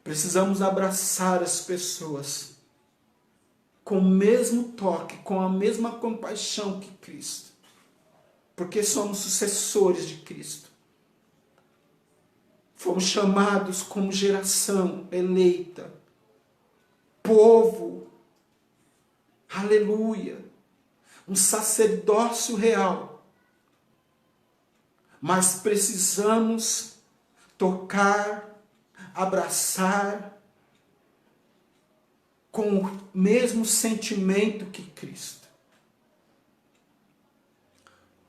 Precisamos abraçar as pessoas com o mesmo toque, com a mesma compaixão que Cristo. Porque somos sucessores de Cristo. Fomos chamados como geração eleita, povo, aleluia, um sacerdócio real. Mas precisamos tocar, abraçar, com o mesmo sentimento que Cristo.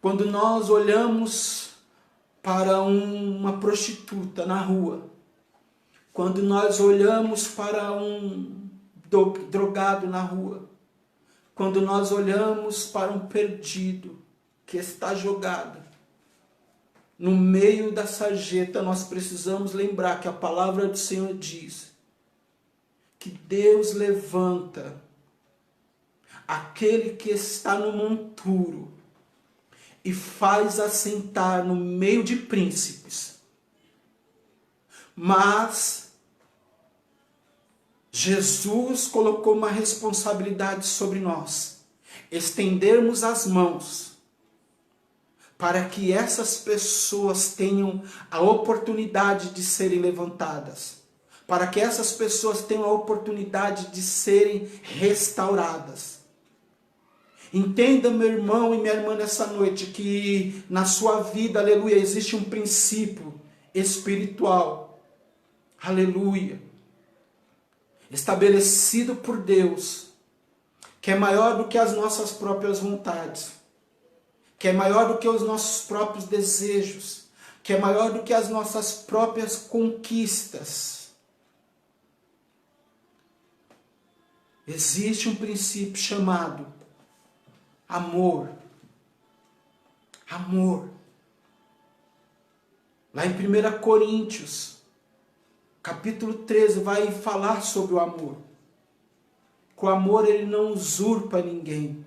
Quando nós olhamos para uma prostituta na rua, quando nós olhamos para um drogado na rua, quando nós olhamos para um perdido que está jogado no meio da sarjeta, nós precisamos lembrar que a palavra do Senhor diz que Deus levanta aquele que está no monturo e faz assentar no meio de príncipes. Mas Jesus colocou uma responsabilidade sobre nós, estendermos as mãos para que essas pessoas tenham a oportunidade de serem levantadas, para que essas pessoas tenham a oportunidade de serem restauradas. Entenda, meu irmão e minha irmã, nessa noite, que na sua vida, aleluia, existe um princípio espiritual, aleluia, estabelecido por Deus, que é maior do que as nossas próprias vontades, que é maior do que os nossos próprios desejos, que é maior do que as nossas próprias conquistas. Existe um princípio chamado amor. Amor. Lá em 1 Coríntios, capítulo 13, vai falar sobre o amor. Que o amor, ele não usurpa ninguém.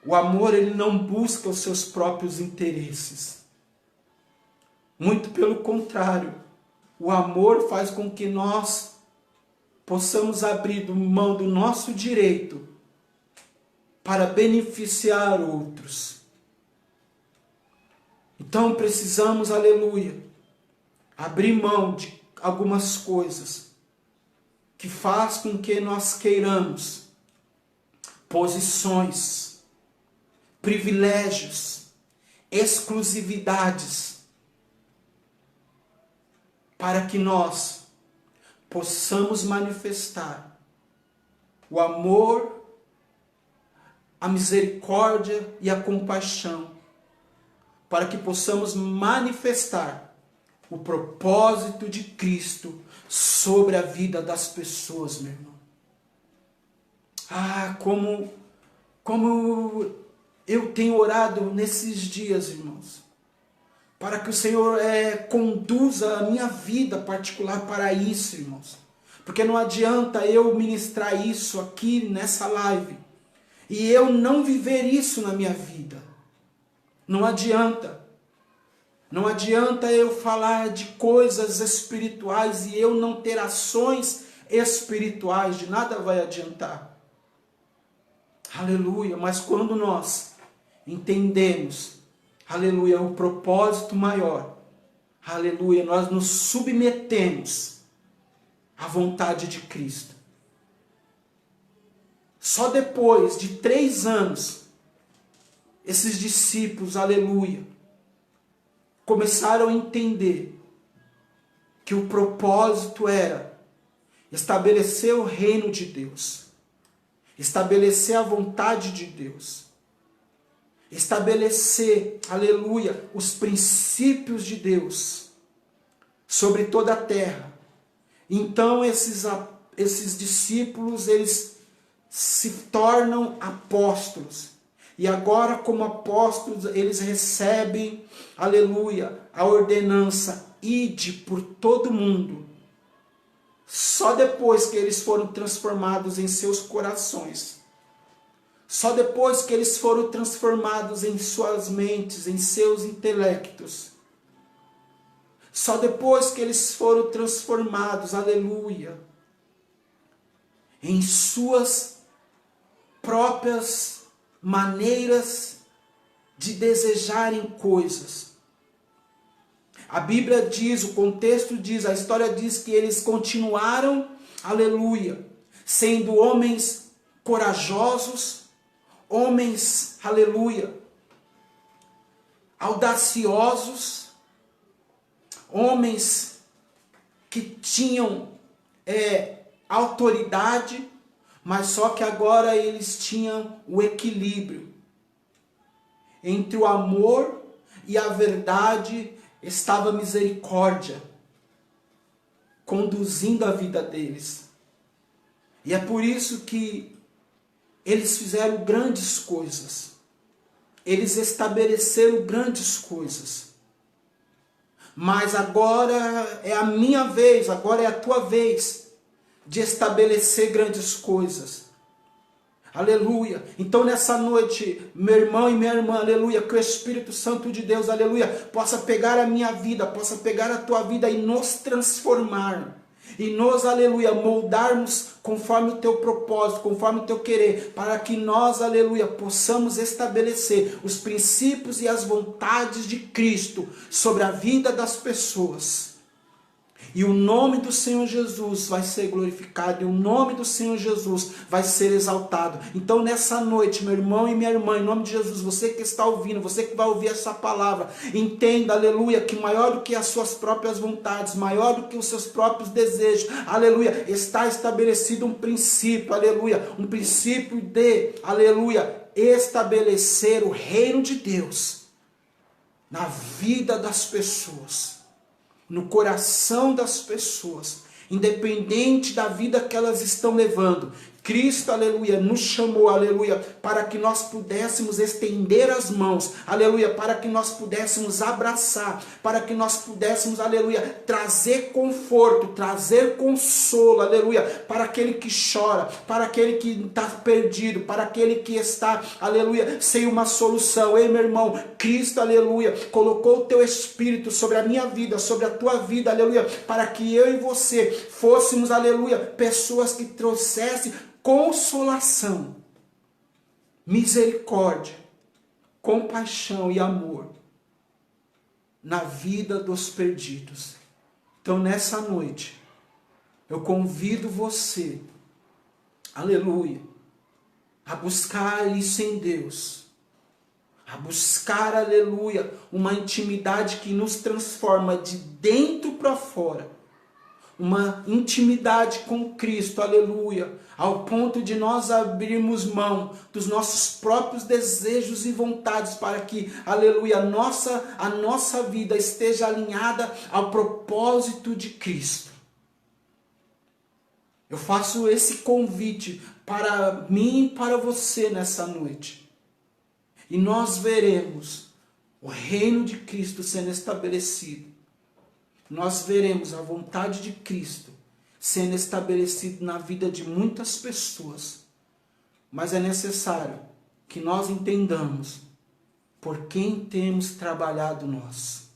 O amor, ele não busca os seus próprios interesses. Muito pelo contrário. O amor faz com que nós possamos abrir mão do nosso direito para beneficiar outros. Então precisamos, aleluia, abrir mão de algumas coisas que faz com que nós queiramos posições, privilégios, exclusividades, para que nós possamos manifestar o amor, a misericórdia e a compaixão, para que possamos manifestar o propósito de Cristo sobre a vida das pessoas, meu irmão. Ah, como eu tenho orado nesses dias, irmãos, para que o Senhor conduza a minha vida particular para isso, irmãos. Porque não adianta eu ministrar isso aqui nessa live e eu não viver isso na minha vida. Não adianta. Não adianta eu falar de coisas espirituais e eu não ter ações espirituais. De nada vai adiantar. Aleluia. Mas quando nós entendemos, aleluia, o propósito maior, aleluia, nós nos submetemos à vontade de Cristo. Só depois de 3 anos, esses discípulos, aleluia, começaram a entender que o propósito era estabelecer o reino de Deus, estabelecer a vontade de Deus, estabelecer, aleluia, os princípios de Deus sobre toda a terra. Então esses discípulos, eles se tornam apóstolos. E agora, como apóstolos, eles recebem, aleluia, a ordenança, ide por todo mundo. Só depois que eles foram transformados em seus corações, só depois que eles foram transformados em suas mentes, em seus intelectos, só depois que eles foram transformados, aleluia, em suas próprias maneiras de desejarem coisas. A Bíblia diz, o contexto diz, a história diz que eles continuaram, aleluia, sendo homens corajosos, homens, aleluia, audaciosos, homens que tinham autoridade, mas só que agora eles tinham o equilíbrio entre o amor e a verdade. Estava a misericórdia conduzindo a vida deles. E é por isso que eles fizeram grandes coisas. Eles estabeleceram grandes coisas. Mas agora é a minha vez, agora é a tua vez de estabelecer grandes coisas. Aleluia. Então nessa noite, meu irmão e minha irmã, aleluia, que o Espírito Santo de Deus, aleluia, possa pegar a minha vida, possa pegar a tua vida e nos transformar. E nós, aleluia, moldarmos conforme o teu propósito, conforme o teu querer, para que nós, aleluia, possamos estabelecer os princípios e as vontades de Cristo sobre a vida das pessoas. E o nome do Senhor Jesus vai ser glorificado, e o nome do Senhor Jesus vai ser exaltado. Então nessa noite, meu irmão e minha irmã, em nome de Jesus, você que está ouvindo, você que vai ouvir essa palavra, entenda, aleluia, que maior do que as suas próprias vontades, maior do que os seus próprios desejos, aleluia, está estabelecido um princípio, aleluia, um princípio de, aleluia, estabelecer o reino de Deus na vida das pessoas, no coração das pessoas, independente da vida que elas estão levando. Cristo, aleluia, nos chamou, aleluia, para que nós pudéssemos estender as mãos, aleluia, para que nós pudéssemos abraçar, para que nós pudéssemos, aleluia, trazer conforto, trazer consolo, aleluia, para aquele que chora, para aquele que está perdido, para aquele que está, aleluia, sem uma solução. Ei, meu irmão, Cristo, aleluia, colocou o teu Espírito sobre a minha vida, sobre a tua vida, aleluia, para que eu e você fôssemos, aleluia, pessoas que trouxessem consolação, misericórdia, compaixão e amor na vida dos perdidos. Então nessa noite, eu convido você, aleluia, a buscar isso em Deus, a buscar, aleluia, uma intimidade que nos transforma de dentro para fora, uma intimidade com Cristo, aleluia, ao ponto de nós abrirmos mão dos nossos próprios desejos e vontades para que, aleluia, a nossa vida esteja alinhada ao propósito de Cristo. Eu faço esse convite para mim e para você nessa noite. E nós veremos o reino de Cristo sendo estabelecido. Nós veremos a vontade de Cristo sendo estabelecida na vida de muitas pessoas. Mas é necessário que nós entendamos por quem temos trabalhado nós.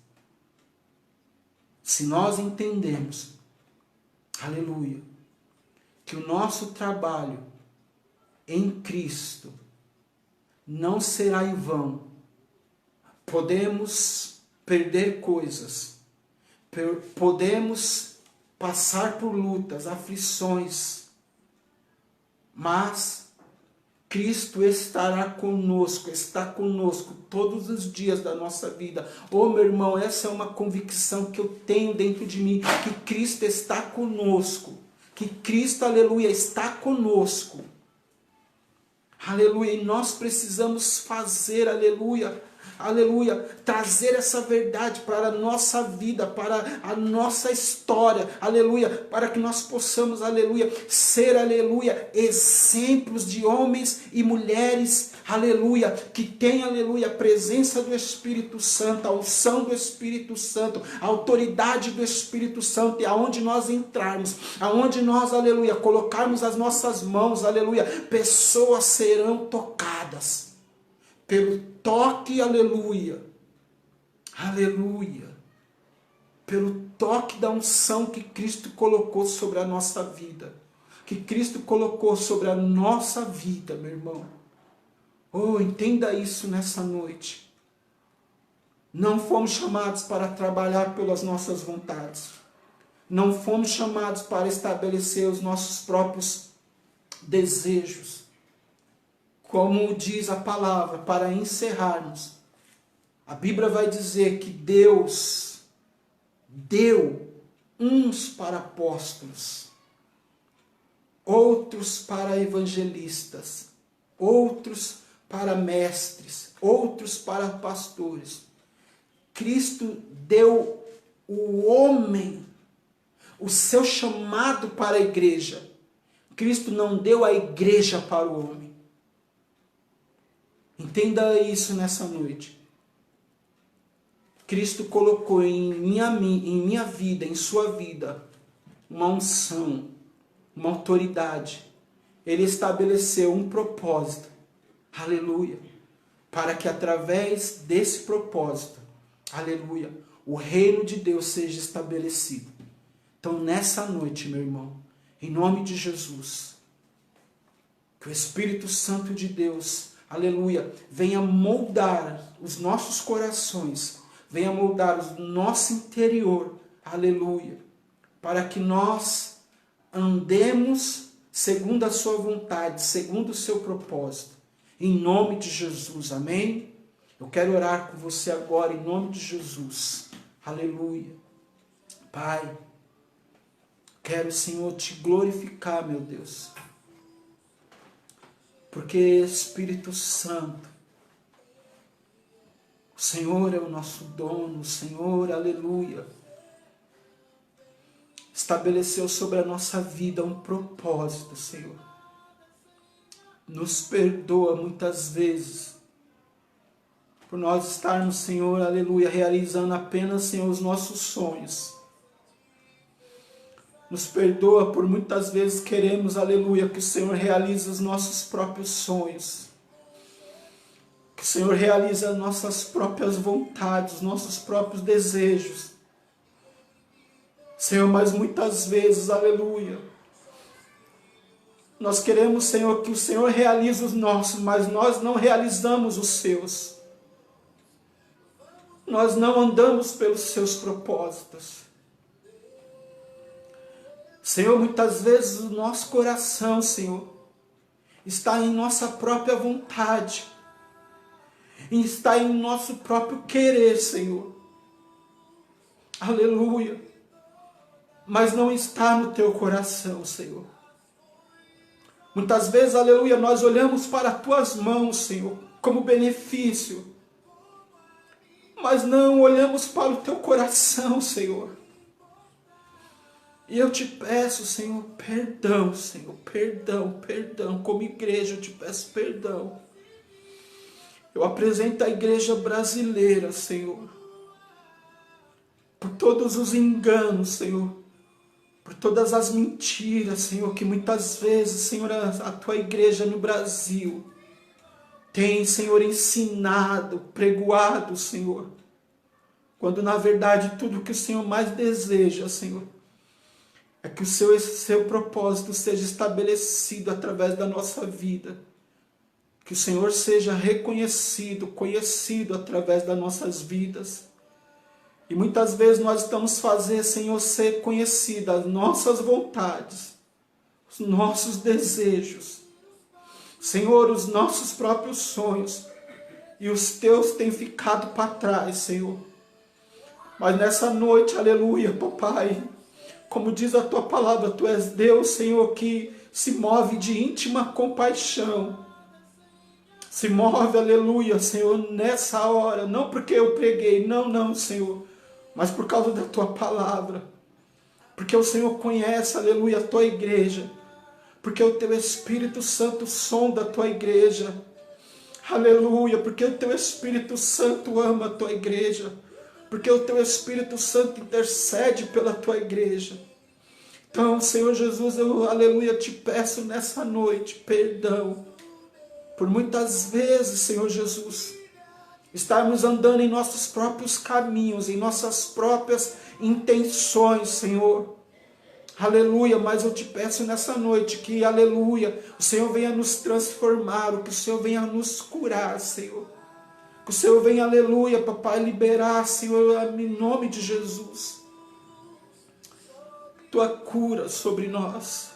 Se nós entendemos, aleluia, que o nosso trabalho em Cristo não será em vão, podemos perder coisas, podemos passar por lutas, aflições, mas Cristo estará conosco, está conosco todos os dias da nossa vida. Oh, meu irmão, essa é uma convicção que eu tenho dentro de mim, que Cristo está conosco, que Cristo, aleluia, está conosco. Aleluia, e nós precisamos fazer, aleluia, aleluia, trazer essa verdade para a nossa vida, para a nossa história, aleluia, para que nós possamos, aleluia, ser, aleluia, exemplos de homens e mulheres, aleluia, que tem, aleluia, a presença do Espírito Santo, a unção do Espírito Santo, a autoridade do Espírito Santo, e aonde nós entrarmos, aonde nós, aleluia, colocarmos as nossas mãos, aleluia, pessoas serão tocadas pelo toque, aleluia, aleluia, pelo toque da unção que Cristo colocou sobre a nossa vida, que Cristo colocou sobre a nossa vida, meu irmão. Oh, entenda isso nessa noite. Não fomos chamados para trabalhar pelas nossas vontades, não fomos chamados para estabelecer os nossos próprios desejos. Como diz a palavra, para encerrarmos, a Bíblia vai dizer que Deus deu uns para apóstolos, outros para evangelistas, outros para mestres, outros para pastores. Cristo deu o homem o seu chamado para a igreja. Cristo não deu a igreja para o homem. Entenda isso nessa noite. Cristo colocou em minha vida, em sua vida, uma unção, uma autoridade. Ele estabeleceu um propósito, aleluia, para que através desse propósito, aleluia, o reino de Deus seja estabelecido. Então nessa noite, meu irmão, em nome de Jesus, que o Espírito Santo de Deus, aleluia, venha moldar os nossos corações, venha moldar o nosso interior, aleluia, para que nós andemos segundo a sua vontade, segundo o seu propósito, em nome de Jesus, amém? Eu quero orar com você agora, em nome de Jesus, aleluia. Pai, quero, Senhor, te glorificar, meu Deus, porque Espírito Santo, o Senhor é o nosso dono, o Senhor, aleluia, estabeleceu sobre a nossa vida um propósito, Senhor. Nos perdoa muitas vezes por nós estarmos, Senhor, aleluia, realizando apenas, Senhor, os nossos sonhos. Nos perdoa por muitas vezes queremos, aleluia, que o Senhor realize os nossos próprios sonhos. Que o Senhor realize as nossas próprias vontades, os nossos próprios desejos. Senhor, mas muitas vezes, aleluia, nós queremos, Senhor, que o Senhor realize os nossos, mas nós não realizamos os seus. Nós não andamos pelos seus propósitos. Senhor, muitas vezes o nosso coração, Senhor, está em nossa própria vontade, e está em nosso próprio querer, Senhor. Aleluia. mas não está no teu coração, Senhor. Muitas vezes, aleluia, nós olhamos para as tuas mãos, Senhor, como benefício, mas não olhamos para o teu coração, Senhor. E eu te peço, Senhor, perdão, Senhor, perdão, como igreja eu te peço perdão. Eu apresento a igreja brasileira, Senhor, por todos os enganos, Senhor, por todas as mentiras, Senhor, que muitas vezes, Senhor, a tua igreja no Brasil tem, Senhor, ensinado, pregoado, Senhor, quando na verdade tudo que o Senhor mais deseja, Senhor, é que o seu propósito seja estabelecido através da nossa vida, que o Senhor seja reconhecido, conhecido através das nossas vidas. E muitas vezes nós estamos fazendo, Senhor, ser conhecido as nossas vontades, os nossos desejos, Senhor, os nossos próprios sonhos, e os teus têm ficado para trás, Senhor. Mas nessa noite, aleluia, papai, como diz a tua palavra, tu és Deus, Senhor, que se move de íntima compaixão. Se move, aleluia, Senhor, nessa hora, não porque eu preguei, não, Senhor, mas por causa da tua palavra, porque o Senhor conhece, aleluia, a tua igreja, porque o teu Espírito Santo sonda a tua igreja, aleluia, porque o teu Espírito Santo ama a tua igreja, porque o teu Espírito Santo intercede pela tua igreja. Então, Senhor Jesus, eu, aleluia, te peço nessa noite, perdão, por muitas vezes, Senhor Jesus, estarmos andando em nossos próprios caminhos, em nossas próprias intenções, Senhor. Aleluia, mas eu te peço nessa noite que, aleluia, o Senhor venha nos transformar, que o Senhor venha nos curar, Senhor. Que o Senhor venha, aleluia, papai, liberar, Senhor, em nome de Jesus. Tua cura sobre nós.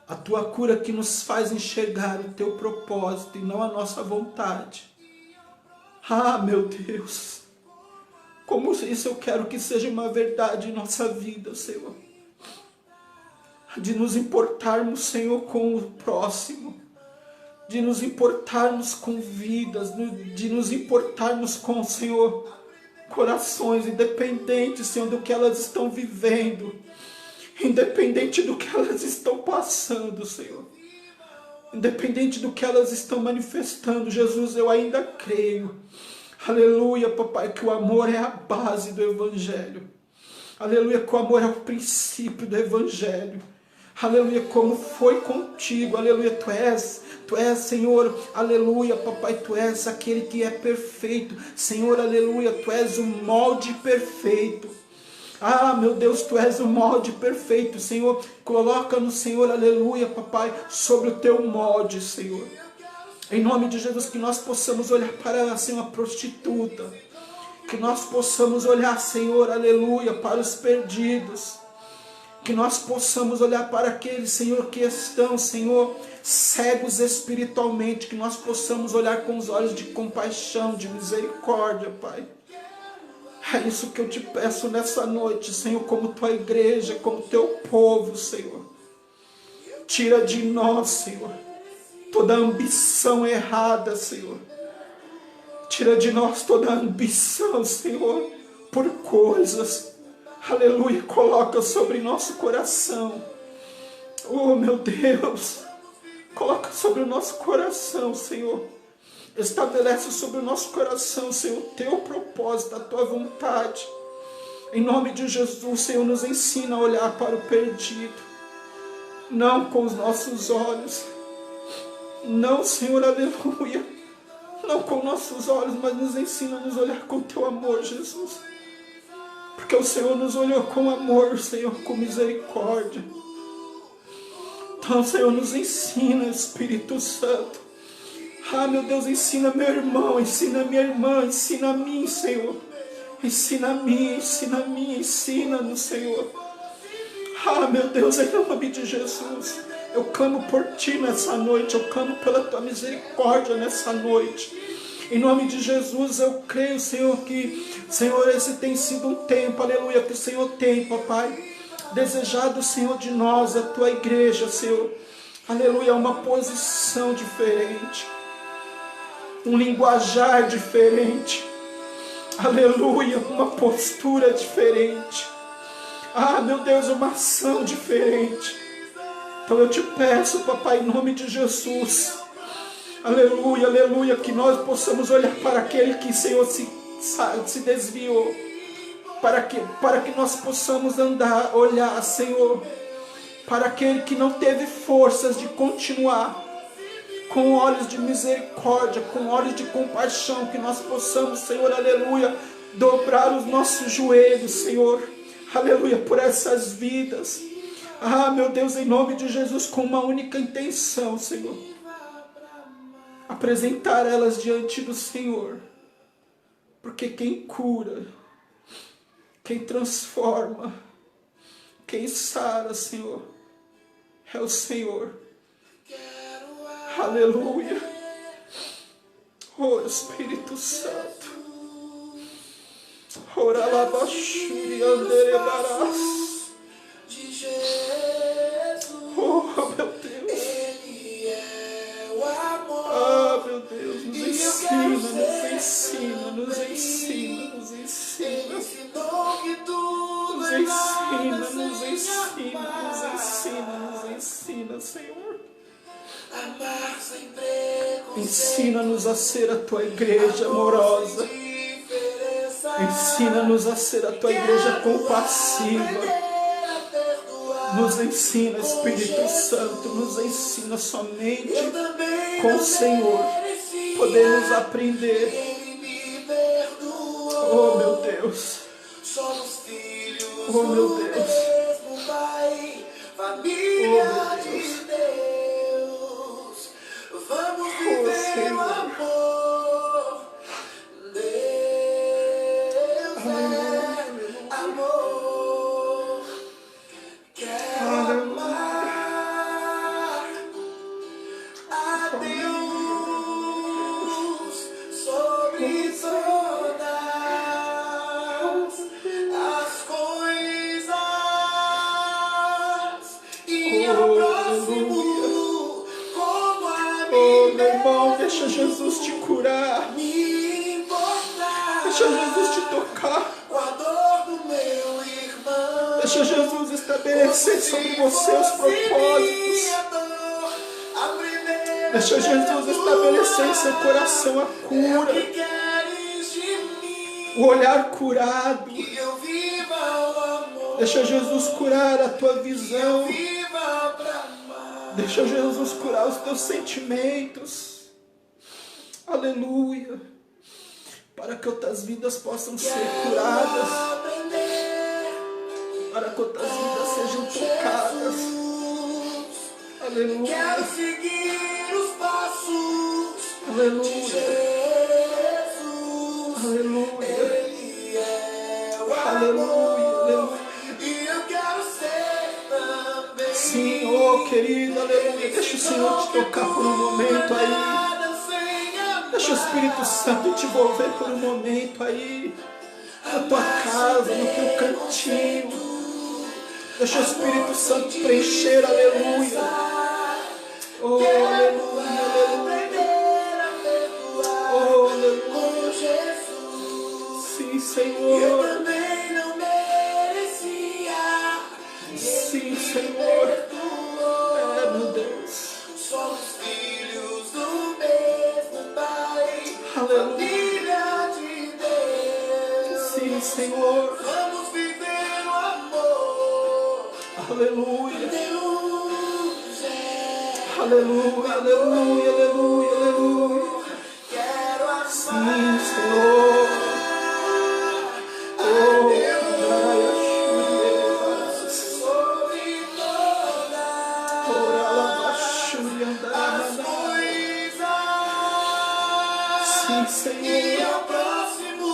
A tua cura que nos faz enxergar o teu propósito e não a nossa vontade. Ah, meu Deus, como isso eu quero que seja uma verdade em nossa vida, Senhor. De nos importarmos, Senhor, com o próximo. De nos importarmos com vidas, de nos importarmos com, Senhor, corações independentes, Senhor, do que elas estão vivendo. Independente do que elas estão passando, Senhor. Independente do que elas estão manifestando, Jesus, eu ainda creio. Aleluia, papai, que o amor é a base do Evangelho. Aleluia, que o amor é o princípio do Evangelho. Aleluia, como foi contigo. Aleluia, tu és, Senhor. Aleluia, papai, tu és aquele que é perfeito. Senhor, aleluia, tu és o molde perfeito. Ah, meu Deus, tu és o molde perfeito, Senhor. Coloca-nos, Senhor, aleluia, papai, sobre o teu molde, Senhor. Em nome de Jesus, que nós possamos olhar para, Senhor, a prostituta. Que nós possamos olhar, Senhor, aleluia, para os perdidos. Que nós possamos olhar para aqueles, Senhor, que estão, Senhor, cegos espiritualmente. Que nós possamos olhar com os olhos de compaixão, de misericórdia, Pai. É isso que eu te peço nessa noite, Senhor, como tua igreja, como teu povo, Senhor. Tira de nós, Senhor, toda ambição errada, Senhor. Tira de nós toda ambição, Senhor, por coisas. Aleluia, coloca sobre nosso coração. Oh, meu Deus, coloca sobre o nosso coração, Senhor. Estabelece sobre o nosso coração, Senhor, o teu propósito, a tua vontade. Em nome de Jesus, Senhor, nos ensina a olhar para o perdido. Não com os nossos olhos. Não, Senhor, aleluia. Não com nossos olhos, mas nos ensina a nos olhar com o teu amor, Jesus. Porque o Senhor nos olhou com amor, Senhor, com misericórdia. Então, Senhor, nos ensina, Espírito Santo. Ah, meu Deus, ensina meu irmão, ensina minha irmã, ensina a mim, Senhor. Ensina a mim, ensina-nos, Senhor. Ah, meu Deus, em nome de Jesus, eu clamo por Ti nessa noite, eu clamo pela Tua misericórdia nessa noite. Em nome de Jesus, eu creio, Senhor, que, Senhor, esse tem sido um tempo, aleluia, que o Senhor tem, papai, desejado, Senhor, de nós, a tua igreja, Senhor. Aleluia, uma posição diferente, um linguajar diferente. Aleluia, uma postura diferente. Ah, meu Deus, uma ação diferente. Então eu te peço, papai, em nome de Jesus. Aleluia, aleluia, que nós possamos olhar para aquele que, Senhor, se desviou. Para que nós possamos andar, olhar, Senhor, para aquele que não teve forças de continuar, com olhos de misericórdia, com olhos de compaixão, que nós possamos, Senhor, aleluia, dobrar os nossos joelhos, Senhor, aleluia, por essas vidas. Ah, meu Deus, em nome de Jesus, com uma única intenção, Senhor, apresentar elas diante do Senhor, porque quem cura, quem transforma, quem sara, Senhor, é o Senhor. Aleluia. Oh, Espírito Santo. Ora lá baixuri anderebarás. Oh, meu Deus. Ah, meu Deus, nos ensina, nos ensina, nos ensina, nos ensina. Nos ensina, nos ensina, nos ensina, nos ensina, Senhor. Ensina-nos a ser a tua igreja amorosa. Ensina-nos a ser a tua igreja compassiva. Nos ensina, Espírito Santo, nos ensina somente com o Senhor. Podemos aprender. Oh, meu Deus. Oh, meu Deus. Oh, meu Deus. Vamos viver o amor. Deus é amor. Quero amar a Deus sobre todas as coisas e ao próximo. Oh, meu irmão, deixa Jesus te curar. Deixa Jesus te tocar. Deixa Jesus estabelecer sobre você os propósitos. Deixa Jesus estabelecer em seu coração a cura. O olhar curado. Deixa Jesus curar a tua visão. Deixa Jesus curar os teus sentimentos. Aleluia. Para que outras vidas possam ser curadas. Para que outras vidas sejam tocadas. Aleluia. Quero seguir os passos. Aleluia. Aleluia. Ele é o Aleluia. Aleluia. E eu quero ser também. Sim, oh querido, aleluia. Deixa o Senhor te tocar por um momento aí. Deixa o Espírito Santo te envolver por um momento aí. Na tua casa, no teu cantinho. Deixa o Espírito Santo te preencher, aleluia. Oh, aleluia, aleluia. Oh, aleluia. Sim, Senhor. Sim, Senhor. É, meu Deus. Somos filhos do mesmo Pai. Aleluia. De Deus. Sim, Senhor. Vamos viver o amor. Aleluia. Deus é. Aleluia, aleluia, aleluia, aleluia. Quero amar. Sim, Senhor. Oh, Sobre todas as coisas. sim, E Senhor. ao próximo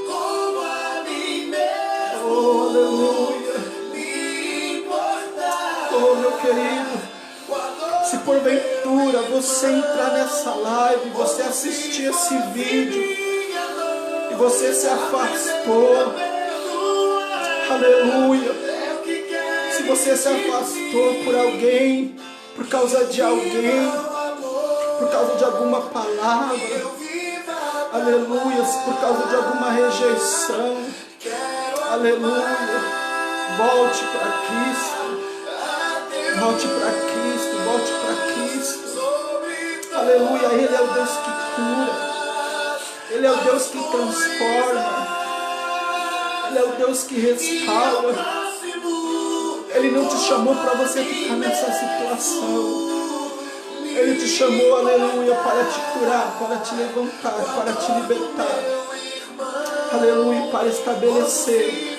como a mim mesmo. Oh, aleluia. Me importa. Oh, meu querido. Se porventura você entrar nessa live, você assistir esse vídeo e você se afastou, aleluia, você se afastou por alguém, por causa de alguém, por causa de alguma palavra, aleluia, por causa de alguma rejeição, aleluia, volte para Cristo, volte para Cristo, volte para Cristo, aleluia. Ele é o Deus que cura, Ele é o Deus que transforma, Ele é o Deus que restaura. Ele não te chamou para você ficar nessa situação. Ele te chamou, aleluia, para te curar, para te levantar, para te libertar. Aleluia, para estabelecer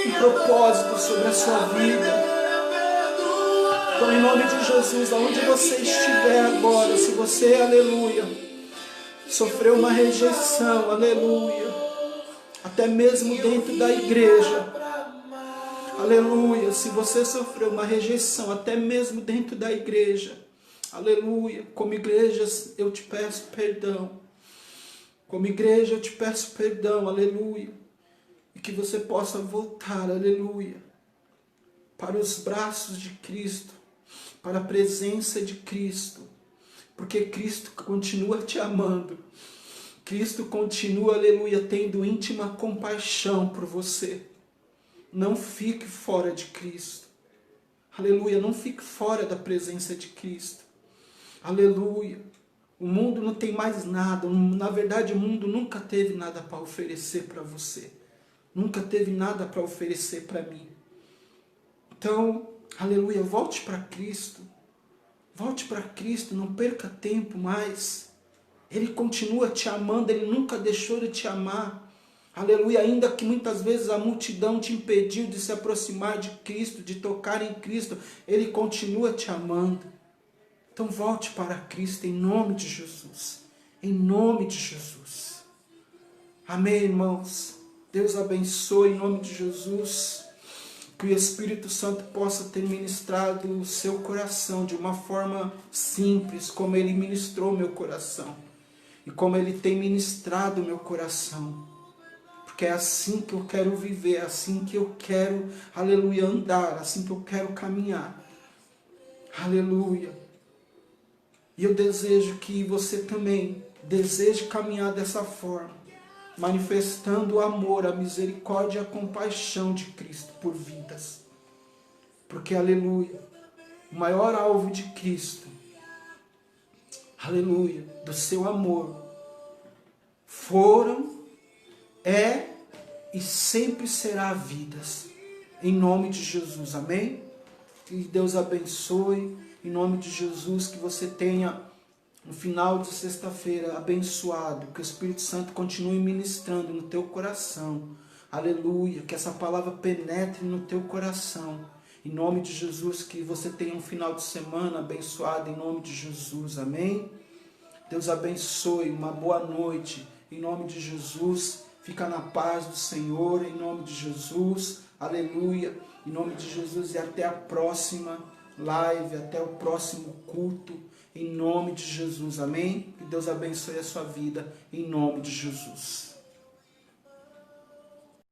um propósito sobre a sua vida. Então, em nome de Jesus, aonde você estiver agora, se você, aleluia, sofreu uma rejeição, aleluia, até mesmo dentro da igreja, aleluia, se você sofreu uma rejeição até mesmo dentro da igreja, aleluia, como igreja eu te peço perdão, como igreja eu te peço perdão, aleluia, e que você possa voltar, aleluia, para os braços de Cristo, para a presença de Cristo, porque Cristo continua te amando, Cristo continua, aleluia, tendo íntima compaixão por você. Não fique fora de Cristo. Aleluia, não fique fora da presença de Cristo. Aleluia. O mundo não tem mais nada. Na verdade, o mundo nunca teve nada para oferecer para você. Nunca teve nada para oferecer para mim. Então, aleluia, volte para Cristo. Volte para Cristo, não perca tempo mais. Ele continua te amando, Ele nunca deixou de te amar. Aleluia, ainda que muitas vezes a multidão te impediu de se aproximar de Cristo, de tocar em Cristo, Ele continua te amando. Então volte para Cristo em nome de Jesus. Em nome de Jesus. Amém, irmãos? Deus abençoe em nome de Jesus. Que o Espírito Santo possa ter ministrado o seu coração de uma forma simples, como Ele ministrou meu coração. E como Ele tem ministrado meu coração. Porque é assim que eu quero viver, é assim que eu quero, aleluia, andar, assim que eu quero caminhar. Aleluia. E eu desejo que você também deseje caminhar dessa forma, manifestando o amor, a misericórdia e a compaixão de Cristo por vidas. Porque, aleluia, o maior alvo de Cristo, aleluia, do seu amor, foram, é e sempre será vidas. Em nome de Jesus, amém? Que Deus abençoe. Em nome de Jesus, que você tenha um final de sexta-feira abençoado. Que o Espírito Santo continue ministrando no teu coração. Aleluia. Que essa palavra penetre no teu coração. Em nome de Jesus, que você tenha um final de semana abençoado. Em nome de Jesus, amém? Deus abençoe. Uma boa noite. Em nome de Jesus. Fica na paz do Senhor, em nome de Jesus, aleluia, em nome de Jesus, e até a próxima live, até o próximo culto, em nome de Jesus, amém? Que Deus abençoe a sua vida, em nome de Jesus.